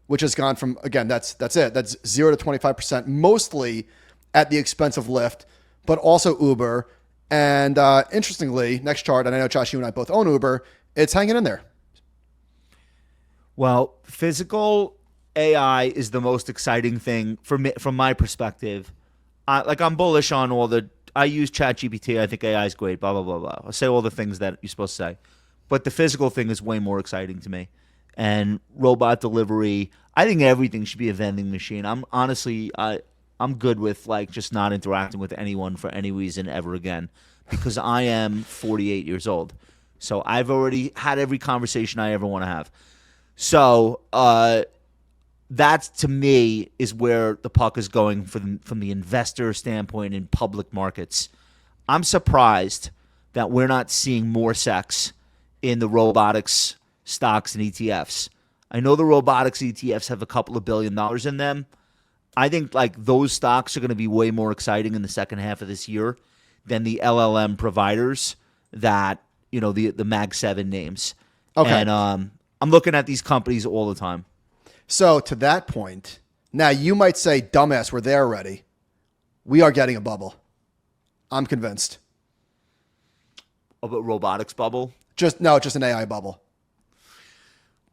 which has gone from, again, that's it. That's 0 to 25%, mostly at the expense of Lyft, but also Uber. And interestingly, next chart, and I know, Josh, you and I both own Uber, it's hanging in there. Well, physical AI is the most exciting thing for me, from my perspective. I'm bullish on I use ChatGPT. I think AI is great, blah, blah, blah, blah. I'll say all the things that you're supposed to say. But the physical thing is way more exciting to me. And robot delivery, I think everything should be a vending machine. I'm good with just not interacting with anyone for any reason ever again, because I am 48 years old. So I've already had every conversation I ever want to have. So that, to me, is where the puck is going from the investor standpoint in public markets. I'm surprised that we're not seeing more sex in the robotics stocks and ETFs. I know the robotics ETFs have a couple of $1 billion in them. I think those stocks are going to be way more exciting in the second half of this year than the LLM providers that, the Mag 7 names. Okay. And I'm looking at these companies all the time. So to that point, now you might say, dumbass, we're there already. We are getting a bubble. I'm convinced. Of a robotics bubble? Just an AI bubble.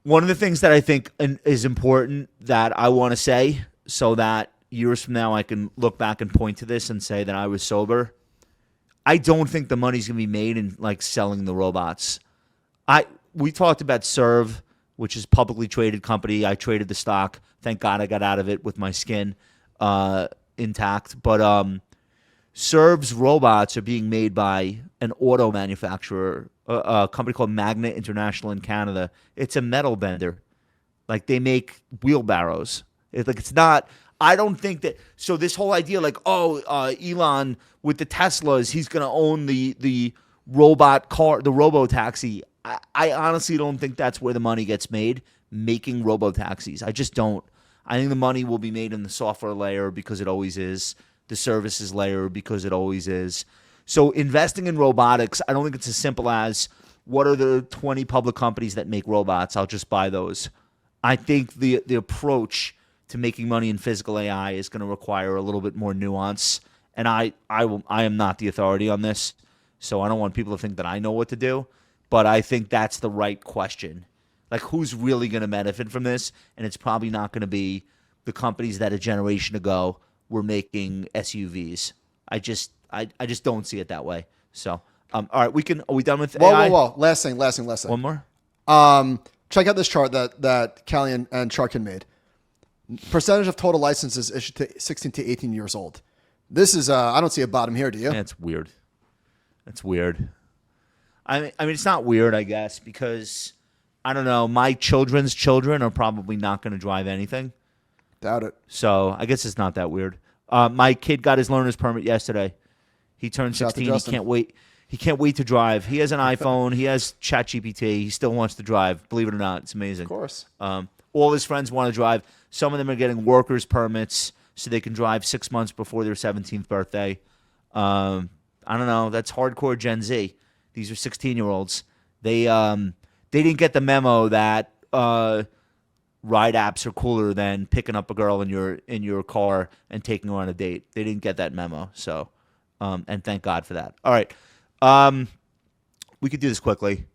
One of the things that I think is important that I want to say, so that years from now I can look back and point to this and say that I was sober. I don't think the money's going to be made in selling the robots. We talked about Serve, which is a publicly traded company. I traded the stock. Thank God I got out of it with my skin intact. But Serve's robots are being made by an auto manufacturer, a company called Magna International in Canada. It's a metal bender. Like they make wheelbarrows. It's not. I don't think that. So this whole idea, like, Elon with the Teslas, he's going to own the robot car, the robo taxi. I honestly don't think that's where the money gets made, making robo taxis. I just don't. I think the money will be made in the software layer because it always is, the services layer because it always is. So investing in robotics, I don't think it's as simple as what are the 20 public companies that make robots? I'll just buy those. I think the approach to making money in physical AI is going to require a little bit more nuance. And I am not the authority on this, so I don't want people to think that I know what to do. But I think that's the right question. Like, who's really going to benefit from this? And it's probably not going to be the companies that a generation ago were making SUVs. I just don't see it that way. So, all right, are we done with AI? Whoa. Last thing. One more? Check out this chart that Callie and Charkin made. Percentage of total licenses issued to 16 to 18 years old. This is, I don't see a bottom here, do you? Yeah, it's weird. It's weird. I mean, it's not weird, I guess, because, I don't know, my children's children are probably not going to drive anything. Doubt it. So I guess it's not that weird. My kid got his learner's permit yesterday. He turned 16. He can't wait. He can't wait to drive. He has an iPhone. He has ChatGPT. He still wants to drive. Believe it or not, it's amazing. Of course. All his friends want to drive. Some of them are getting workers' permits so they can drive 6 months before their 17th birthday. I don't know. That's hardcore Gen Z. These are 16-year-olds. They didn't get the memo that ride apps are cooler than picking up a girl in your car and taking her on a date. They didn't get that memo. So, and thank God for that. All right. We could do this quickly.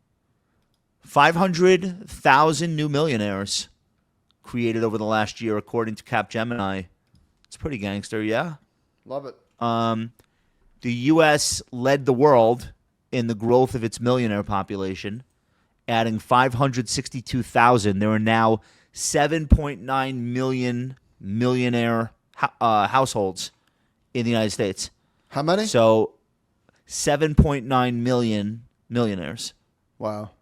500,000 new millionaires created over the last year, according to Capgemini. It's pretty gangster, yeah? Love it. The U.S. led the world in the growth of its millionaire population, adding 562,000. There are now 7.9 million millionaire households in the United States. How many? So 7.9 million millionaires. Wow.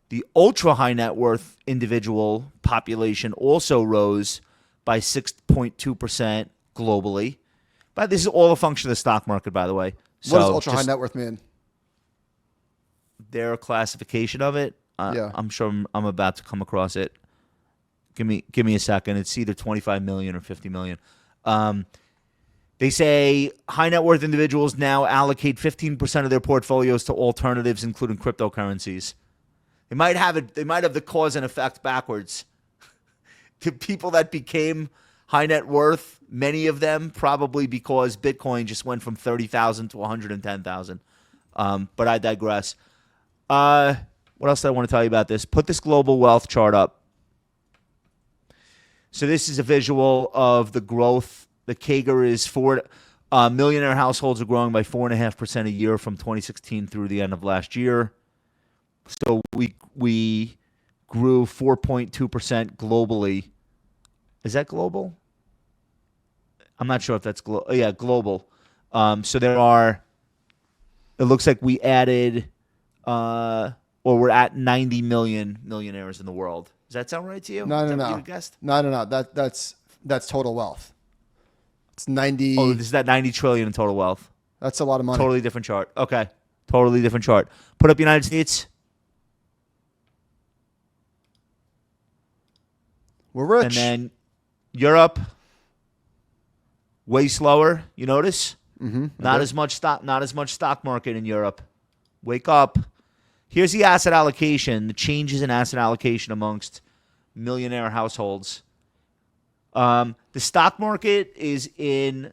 The ultra high net worth individual population also rose by 6.2% globally. But this is all a function of the stock market, by the way. So what does ultra high net worth mean? Their classification of it. Yeah. I'm sure I'm about to come across it. Give me a second. It's either 25 million or 50 million. They say high net worth individuals now allocate 15% of their portfolios to alternatives, including cryptocurrencies. They might have the cause and effect backwards. To people that became high net worth, many of them probably because Bitcoin just went from 30,000 to 110,000. But I digress. What else did I want to tell you about this? Put this global wealth chart up. So this is a visual of the growth. The CAGR is millionaire households are growing by 4.5% a year from 2016 through the end of last year. So we grew 4.2% globally. Is that global? I'm not sure if that's global. Yeah, global. So it looks like we added, or we're at 90 million millionaires in the world. Does that sound right to you? No. What you guessed? No. That's total wealth. It's 90. Oh, this is that 90 trillion in total wealth. That's a lot of money. Totally different chart. Okay. Totally different chart. Put up United States. We're rich. And then Europe, way slower. You notice? Mm-hmm. Not as much stock market in Europe. Wake up. Here's the asset allocation, the changes in asset allocation amongst millionaire households. The stock market is the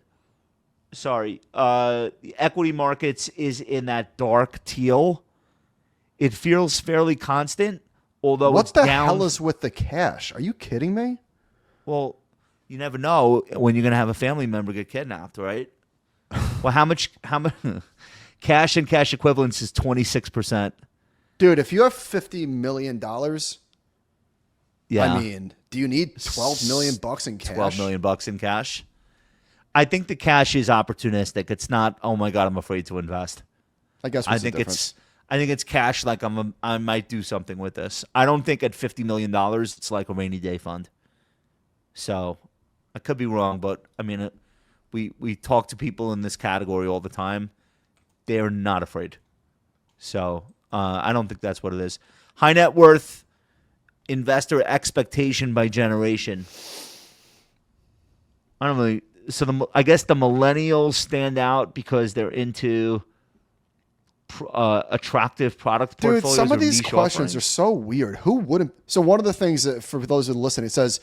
equity markets is in that dark teal. It feels fairly constant, although what it's the down. hell is with the cash? Are you kidding me? Well, you never know when you're going to have a family member get kidnapped, right? Well, how much cash and cash equivalents is 26%. Dude, if you have $50 million, Yeah. I mean, do you need $12 million in cash? $12 million in cash. I think the cash is opportunistic. It's not, oh my God, I'm afraid to invest. I guess I think it's cash. Like I might do something with this. I don't think at $50 million it's like a rainy day fund. So I could be wrong, but I mean, we talk to people in this category all the time. They're not afraid. So I don't think that's what it is. High net worth investor expectation by generation. I don't really. So I guess the millennials stand out because they're into attractive product portfolios. Dude, some of these niche questions offerings. are so weird. Who wouldn't? So one of the things that for those who listen, it says,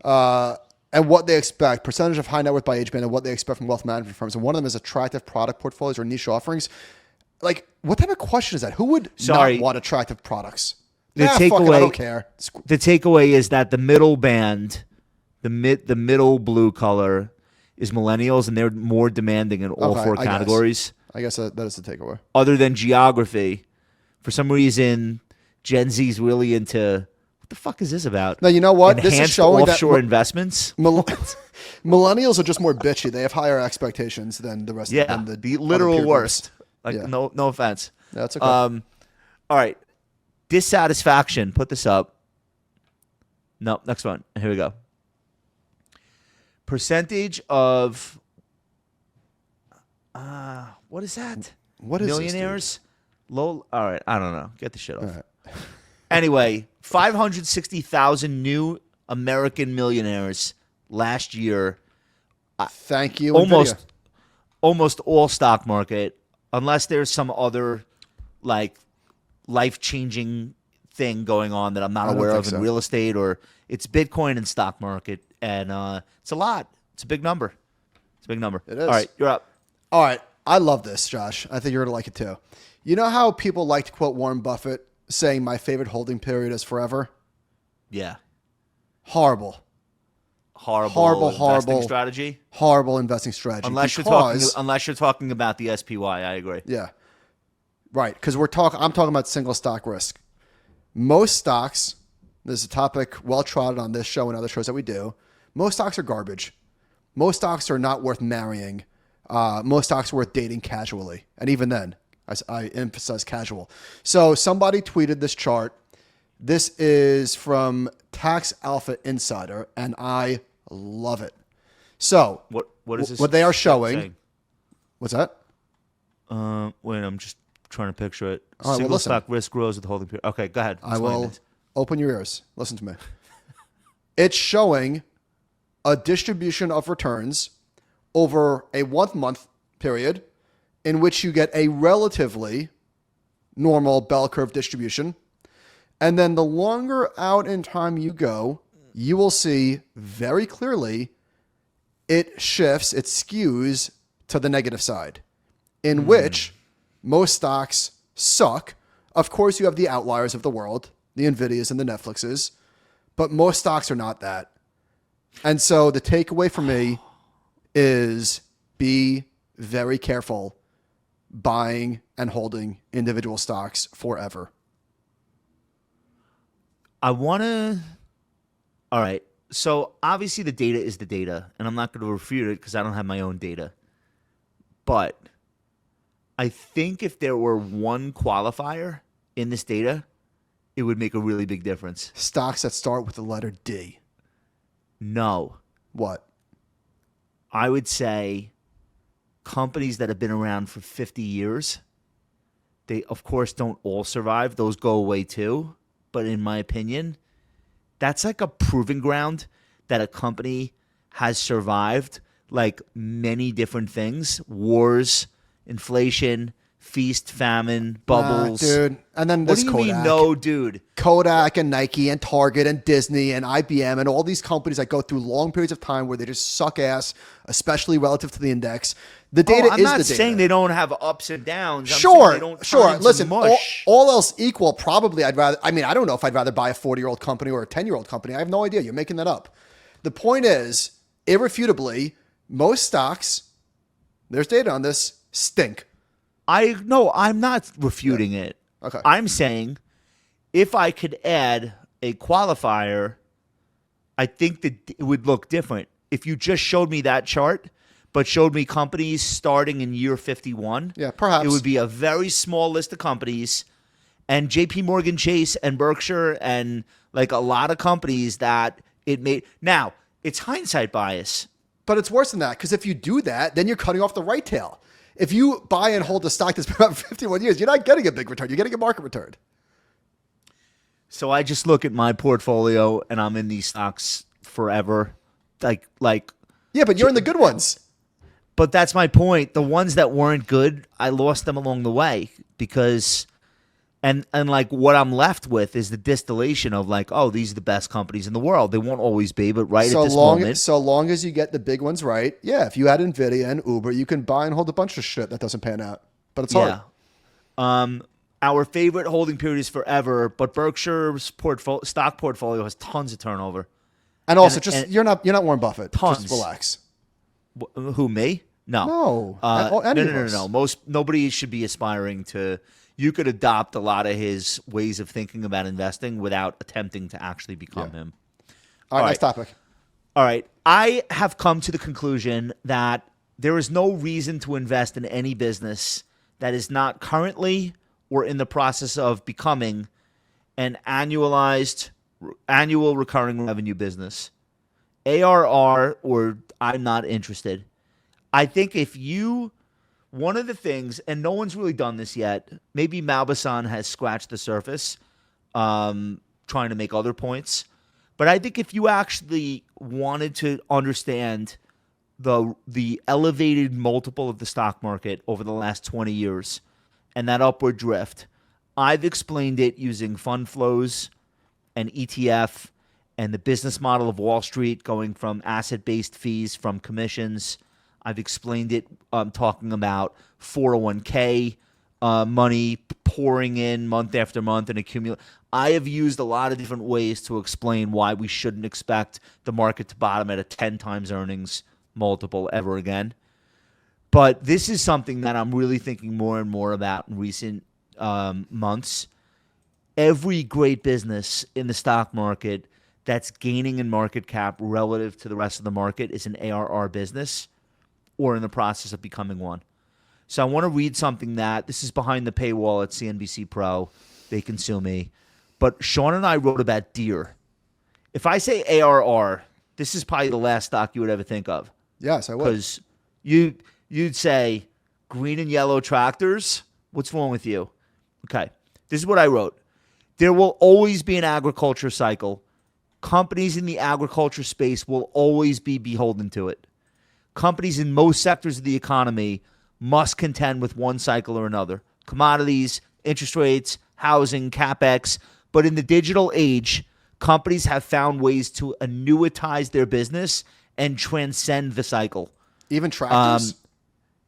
and what they expect, percentage of high net worth by age band, and what they expect from wealth management firms. And one of them is attractive product portfolios or niche offerings. Like, what type of question is that? Who would not want attractive products? The fuck it, takeaway, I don't care. The takeaway is that the middle band, the middle blue color, is millennials, and they're more demanding in all four categories. I guess that is the takeaway. Other than geography, for some reason, Gen Z is really into what the fuck is this about? Now you know what? Enhanced this is showing offshore that investments. Millennials are just more bitchy. They have higher expectations than the rest. Yeah, of the literal worst. Like yeah. no offense. That's okay. All right, dissatisfaction. Put this up. No, next one. Here we go. Percentage of what is that? What is millionaires? Low. All right, I don't know. Get the shit off. All right. Anyway, 560,000 new American millionaires last year. Thank you. Almost all stock market, unless there's some other like life-changing thing going on that I'm not aware of in real estate, or it's Bitcoin and stock market, and it's a lot. It's a big number. It's a big number. It is. All right, you're up. All right. I love this, Josh. I think you're going to like it too. You know how people like to quote Warren Buffett saying my favorite holding period is forever? Yeah. Horrible Investing strategy. Horrible investing strategy. Unless you're talking about the SPY, I agree. Yeah. Right, because I'm talking about single stock risk. Most stocks, this is a topic well trodden on this show and other shows that we do. Most stocks are garbage. Most stocks are not worth marrying. Most stocks are worth dating casually. And even then, I emphasize casual. So somebody tweeted this chart. This is from Tax Alpha Insider, and I love it. So what is this? What they are showing. Saying? What's that? Wait, I'm just trying to picture it. All right, Single stock risk grows with the holding period. Okay, go ahead. I will open your ears. Listen to me. It's showing a distribution of returns over a 1 month period in which you get a relatively normal bell curve distribution. And then the longer out in time you go, you will see very clearly it shifts, it skews to the negative side, in which most stocks suck. Of course, you have the outliers of the world, the NVIDIAs and the Netflixes, but most stocks are not that. And so the takeaway for me is be very careful buying and holding individual stocks forever. All right. So obviously the data is the data, and I'm not going to refute it because I don't have my own data. But I think if there were one qualifier in this data, it would make a really big difference. Stocks that start with the letter D. No. What? I would say companies that have been around for 50 years, they, of course, don't all survive. Those go away too. But in my opinion, that's like a proving ground that a company has survived like many different things. Wars, inflation, feast, famine, bubbles. Dude. And then What this do you Kodak. mean, no, dude? Kodak and Nike and Target and Disney and IBM and all these companies that go through long periods of time where they just suck ass, especially relative to the index. The data I'm is not the data. saying they don't have ups and downs. I'm saying Sure. they don't turn into Listen, mush. all else equal, probably I don't know if I'd rather buy a 40-year-old company or a 10-year-old company. I have no idea. You're making that up. The point is, irrefutably, most stocks, there's data on this, stink. I'm not refuting it. Okay. I'm saying if I could add a qualifier, I think that it would look different. If you just showed me that chart, but showed me companies starting in year 51. Yeah, perhaps. It would be a very small list of companies, and JP Morgan Chase and Berkshire and like a lot of companies that it made. Now, it's hindsight bias. But it's worse than that, because if you do that, then you're cutting off the right tail. If you buy and hold a stock that's been around for 51 years, you're not getting a big return. You're getting a market return. So I just look at my portfolio and I'm in these stocks forever. Like Yeah, but you're in the good ones. But that's my point. The ones that weren't good, I lost them along the way because and like what I'm left with is the distillation of like, oh, these are the best companies in the world. They won't always be, but at this moment. So long as you get the big ones right, yeah, if you had Nvidia and Uber, you can buy and hold a bunch of shit that doesn't pan out. But it's hard. Our favorite holding period is forever, but Berkshire's stock portfolio has tons of turnover. And also, you're not Warren Buffett. Tons. Just relax. Who, me? No. No. Nobody should be aspiring to. You could adopt a lot of his ways of thinking about investing without attempting to actually become him. All right, next topic. All right. I have come to the conclusion that there is no reason to invest in any business that is not currently or in the process of becoming an annual recurring revenue business. ARR, or I'm not interested. I think one of the things, and no one's really done this yet, maybe Malbasan has scratched the surface trying to make other points, but I think if you actually wanted to understand the elevated multiple of the stock market over the last 20 years and that upward drift, I've explained it using fund flows and ETF and the business model of Wall Street going from asset-based fees from commissions. I've explained it talking about 401k money pouring in month after month and accumulate. I have used a lot of different ways to explain why we shouldn't expect the market to bottom at a 10 times earnings multiple ever again. But this is something that I'm really thinking more and more about in recent months. Every great business in the stock market that's gaining in market cap relative to the rest of the market is an ARR business or in the process of becoming one. So I want to read something this is behind the paywall at CNBC Pro. They can sue me. But Sean and I wrote about Deere. If I say ARR, this is probably the last stock you would ever think of. Yes, I would. Because you'd say green and yellow tractors. What's wrong with you? Okay. This is what I wrote. There will always be an agriculture cycle. Companies in the agriculture space will always be beholden to it. Companies in most sectors of the economy must contend with one cycle or another. Commodities, interest rates, housing, CapEx. But in the digital age, companies have found ways to annuitize their business and transcend the cycle. Even tractors?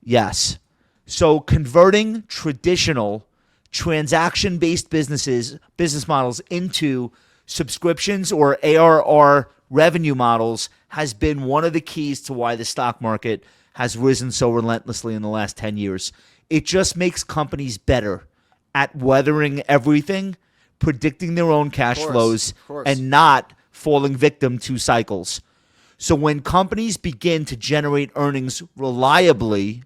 Yes. So converting traditional transaction-based business models into subscriptions or ARR revenue models has been one of the keys to why the stock market has risen so relentlessly in the last 10 years. It just makes companies better at weathering everything, predicting their own cash flows, and not falling victim to cycles. So when companies begin to generate earnings reliably,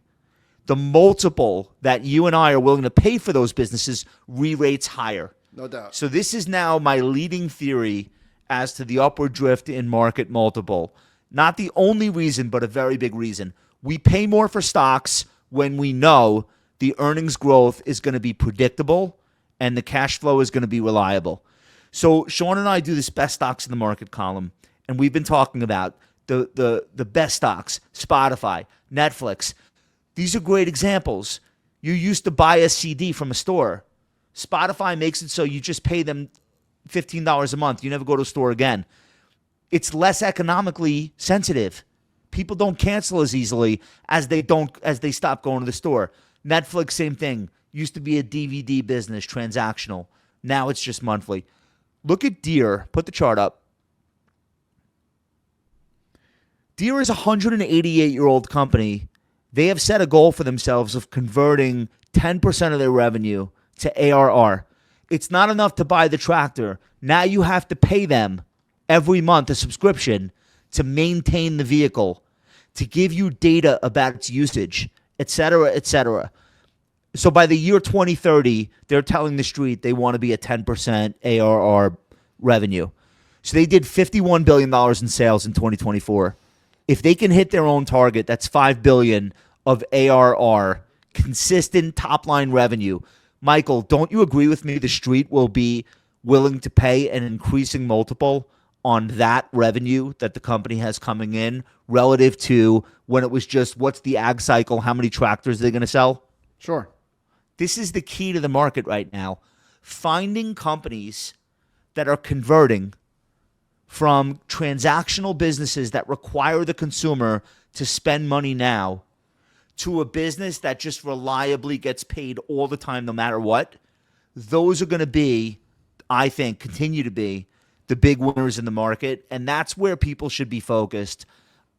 the multiple that you and I are willing to pay for those businesses re-rates higher. No doubt. So this is now my leading theory as to the upward drift in market multiple. Not the only reason, but a very big reason. We pay more for stocks when we know the earnings growth is going to be predictable and the cash flow is going to be reliable. So Sean and I do this best stocks in the market column, and we've been talking about the best stocks, Spotify, Netflix. These are great examples. You used to buy a CD from a store. Spotify makes it so you just pay them $15 a month. You never go to a store again. It's less economically sensitive. People don't cancel as easily as they stop going to the store. Netflix, same thing. Used to be a DVD business, transactional. Now it's just monthly. Look at Deere. Put the chart up. Deere is a 188-year-old company. They have set a goal for themselves of converting 10% of their revenue to ARR. It's not enough to buy the tractor. Now you have to pay them every month a subscription to maintain the vehicle. to give you data about its usage, et cetera, et cetera. So by the year 2030, they're telling the street they want to be a 10% ARR revenue. So they did $51 billion in sales in 2024. If they can hit their own target, that's $5 billion of ARR, consistent top-line revenue. Michael, don't you agree with me the street will be willing to pay an increasing multiple on that revenue that the company has coming in relative to when it was just what's the ag cycle, how many tractors they're going to sell? Sure. This is the key to the market right now. Finding companies that are converting from transactional businesses that require the consumer to spend money now to a business that just reliably gets paid all the time no matter what. Those are going to be, I think, continue to be the big winners in the market. And that's where people should be focused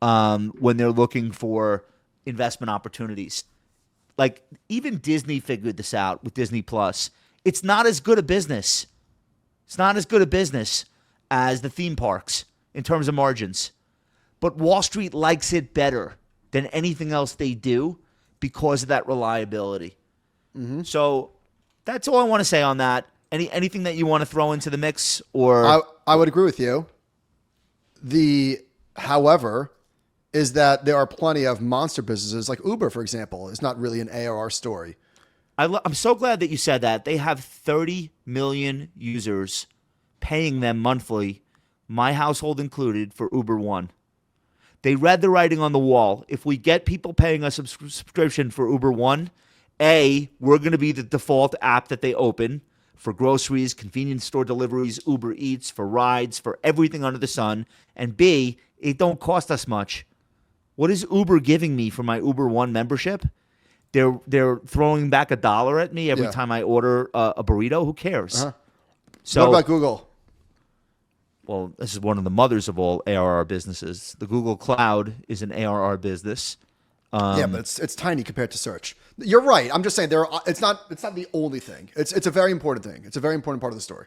when they're looking for investment opportunities. Like, even Disney figured this out with Disney Plus. It's not as good a business. It's not as good a business as the theme parks in terms of margins. But Wall Street likes it better than anything else they do because of that reliability. Mm-hmm. So that's all I want to say on that. Anything that you want to throw into the mix? Or I would agree with you. However, is that there are plenty of monster businesses like Uber, for example, is not really an ARR story. I'm so glad that you said that. They have 30 million users paying them monthly, my household included, for Uber One. They read the writing on the wall. If we get people paying a subscription for Uber One, A, we're going to be the default app that they open for groceries, convenience store deliveries, Uber Eats, for rides, for everything under the sun. And B, it don't cost us much. What is Uber giving me for my Uber One membership? They're throwing back $1 at me every time I order a burrito. Who cares? Uh-huh. So, what about Google? Well, this is one of the mothers of all ARR businesses. The Google Cloud is an ARR business. Yeah, but it's tiny compared to search. You're right. I'm just saying it's not the only thing. It's a very important thing. It's a very important part of the story.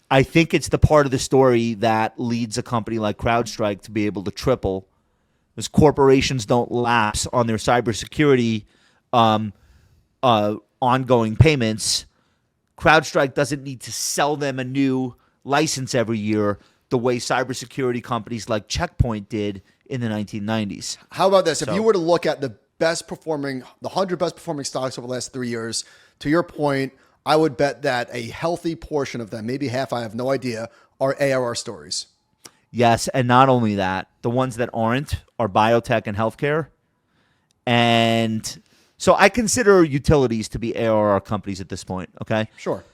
I think it's the part of the story that leads a company like CrowdStrike to be able to triple, because corporations don't lapse on their cybersecurity ongoing payments. CrowdStrike doesn't need to sell them a new license every year the way cybersecurity companies like Check Point did in the 1990s. How about this? If you were to look at the 100 best performing stocks over the last 3 years, to your point, I would bet that a healthy portion of them, maybe half, I have no idea, are ARR stories. Yes, and not only that, the ones that aren't are biotech and healthcare. And so I consider utilities to be ARR companies at this point, okay? Sure.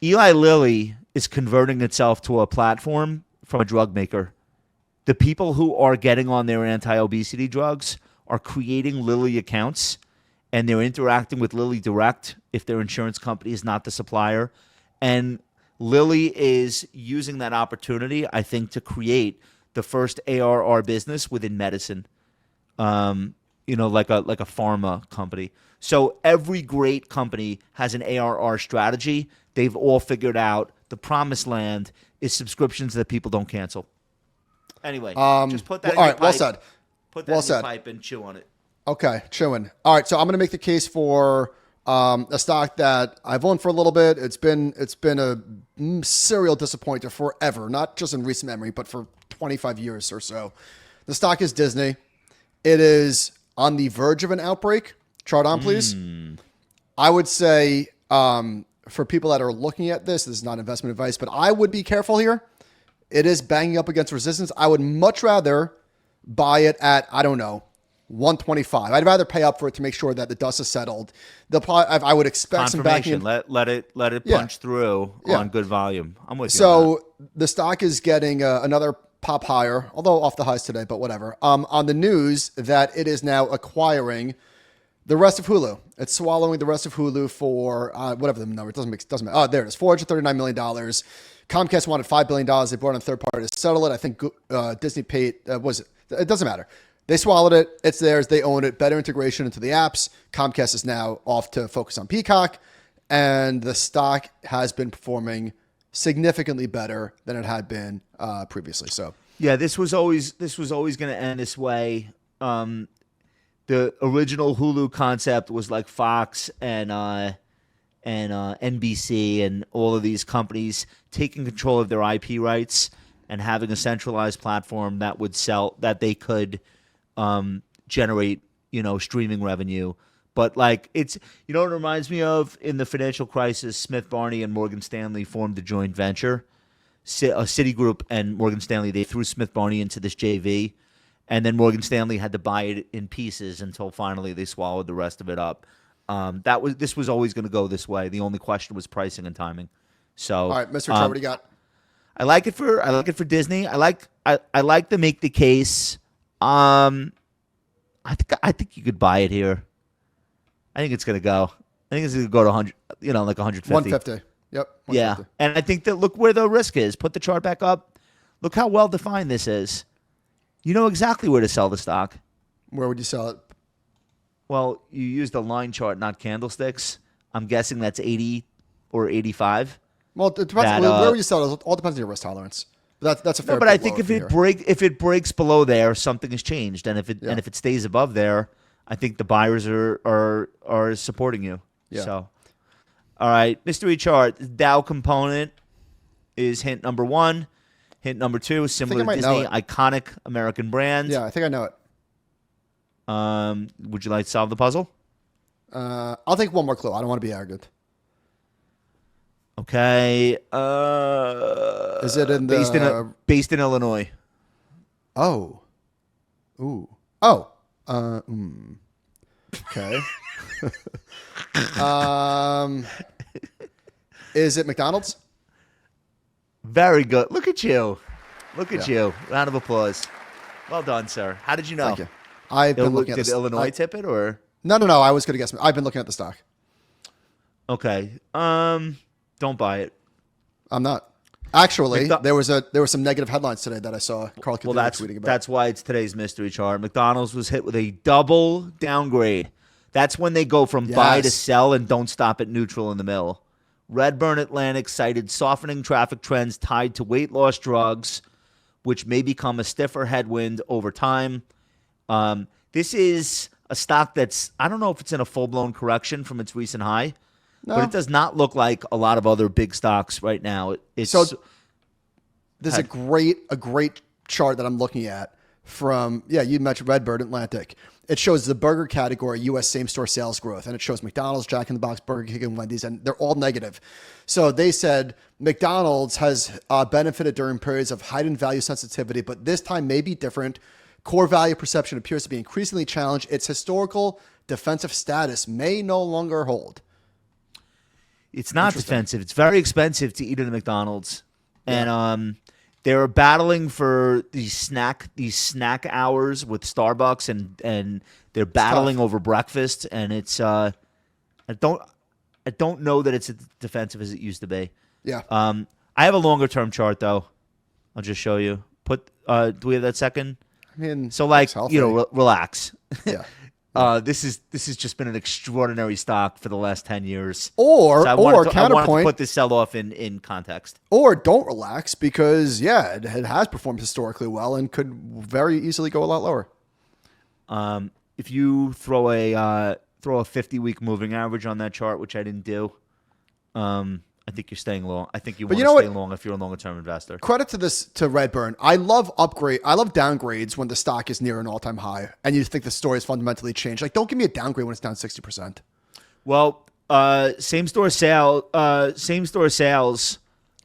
Eli Lilly is converting itself to a platform from a drug maker. The people who are getting on their anti-obesity drugs are creating Lilly accounts, and they're interacting with Lilly Direct if their insurance company is not the supplier. And Lilly is using that opportunity, I think, to create the first ARR business within medicine, like a pharma company. So every great company has an ARR strategy. They've all figured out the promised land is subscriptions that people don't cancel. Anyway, just put that in your pipe. Well said. Put that in your pipe and chew on it. Okay, chewing. All right, so I'm going to make the case for a stock that I've owned for a little bit. It's been a serial disappointer forever, not just in recent memory, but for 25 years or so. The stock is Disney. It is on the verge of an outbreak. Chart on, please. I would say for people that are looking at this is not investment advice, but I would be careful here. It is banging up against resistance. I would much rather buy it at, I don't know, 125. I'd rather pay up for it to make sure that the dust is settled. I would expect some backing. Let it punch through on good volume. I'm with you. So the stock is getting another pop higher, although off the highs today, but whatever. On the news that it is now acquiring the rest of Hulu. It's swallowing the rest of Hulu for whatever the number. It doesn't matter. Oh, there it is. $439 million. Comcast wanted $5 billion. They brought in a third party to settle it. I think Disney paid. It doesn't matter. They swallowed it. It's theirs. They own it. Better integration into the apps. Comcast is now off to focus on Peacock, and the stock has been performing significantly better than it had been previously. So yeah, this was always going to end this way. the original Hulu concept was like Fox and NBC and all of these companies taking control of their IP rights and having a centralized platform that would sell, that they could generate, streaming revenue. But like it's, what it reminds me of? In the financial crisis, Smith Barney and Morgan Stanley formed a joint venture. Citigroup and Morgan Stanley, they threw Smith Barney into this JV, and then Morgan Stanley had to buy it in pieces until finally they swallowed the rest of it up. This was always going to go this way. The only question was pricing and timing. So, all right, Mr. Trout, what do you got? I like it for Disney. I like to make the case. I think you could buy it here. I think it's going to go. I think it's going to go to 100, like 150. 150. Yep. 150. Yeah. And I think that, look where the risk is. Put the chart back up. Look how well defined this is. You know exactly where to sell the stock. Where would you sell it? Well, you used a line chart, not candlesticks. I'm guessing that's 80 or 85. Well, it depends. Where would you sell it? It all depends on your risk tolerance. That's a fair. No, but I think if it breaks below there, something has changed, and if it stays above there, I think the buyers are supporting you. Yeah. So, all right, mystery chart. The Dow component is hint number 1. Hint number 2 is similar to Disney, iconic American brands. Yeah, I think I know it. Would you like to solve the puzzle? I'll take one more clue. I don't want to be arrogant. Okay. Is it in the based in Illinois? Oh. Ooh. Oh. Okay. Is it McDonald's? Very good. Look at you. Look at you. Round of applause. Well done, sir. How did you know? Thank you. I've been looking at Did Illinois tip it or? No. I was going to guess. I've been looking at the stock. Okay. Don't buy it. I'm not. Actually, there were some negative headlines today that I saw Carl tweeting about. That's why it's today's mystery chart. McDonald's was hit with a double downgrade. That's when they go from buy to sell and don't stop at neutral in the middle. Redburn Atlantic cited softening traffic trends tied to weight loss drugs, which may become a stiffer headwind over time. This is a stock that's, I don't know if it's in a full-blown correction from its recent high, but it does not look like a lot of other big stocks right now. There's a great chart that I'm looking at from, you mentioned Redbird Atlantic. It shows the burger category, U.S. same-store sales growth, and it shows McDonald's, Jack in the Box, Burger King, and Wendy's, and they're all negative. So they said McDonald's has benefited during periods of heightened value sensitivity, but this time may be different. Core value perception appears to be increasingly challenged. Its historical defensive status may no longer hold. It's not defensive. It's very expensive to eat at a McDonald's, and they're battling for these snack hours with Starbucks, and they're battling over breakfast. And it's I don't know that it's as defensive as it used to be. Yeah. I have a longer term chart though. I'll just show you. Do we have that second? I mean, so relax. Yeah. This has just been an extraordinary stock for the last 10 years. Or I wanted counterpoint, to put this sell-off in context. Or don't relax because it has performed historically well and could very easily go a lot lower. If you throw a 50-week moving average on that chart, which I didn't do, I think you're staying long. I think you want to stay long if you're a longer-term investor. Credit to Redburn. I love downgrades when the stock is near an all-time high and you think the story has fundamentally changed. Like, don't give me a downgrade when it's down 60%. Well, same-store sales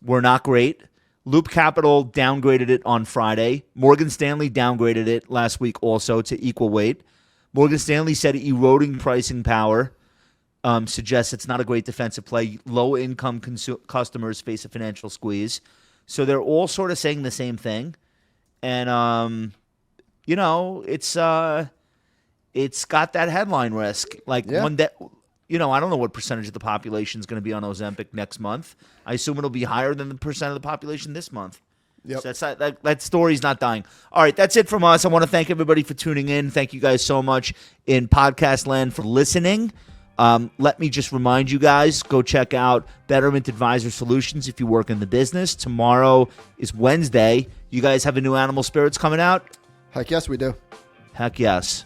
were not great. Loop Capital downgraded it on Friday. Morgan Stanley downgraded it last week also to equal weight. Morgan Stanley said eroding pricing power suggests it's not a great defensive play. Low-income customers face a financial squeeze. So they're all sort of saying the same thing. And, it's got that headline risk. One that, I don't know what percentage of the population is going to be on Ozempic next month. I assume it'll be higher than the percent of the population this month. Yep. So that story's not dying. All right, that's it from us. I want to thank everybody for tuning in. Thank you guys so much in podcast land for listening. Let me just remind you guys, go check out Betterment Advisor Solutions if you work in the business. Tomorrow is Wednesday. You guys have a new Animal Spirits coming out? Heck yes, we do. Heck yes.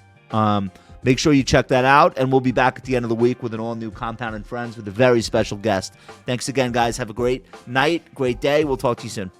Make sure you check that out, and we'll be back at the end of the week with an all-new Compound and Friends with a very special guest. Thanks again, guys. Have a great night, great day. We'll talk to you soon.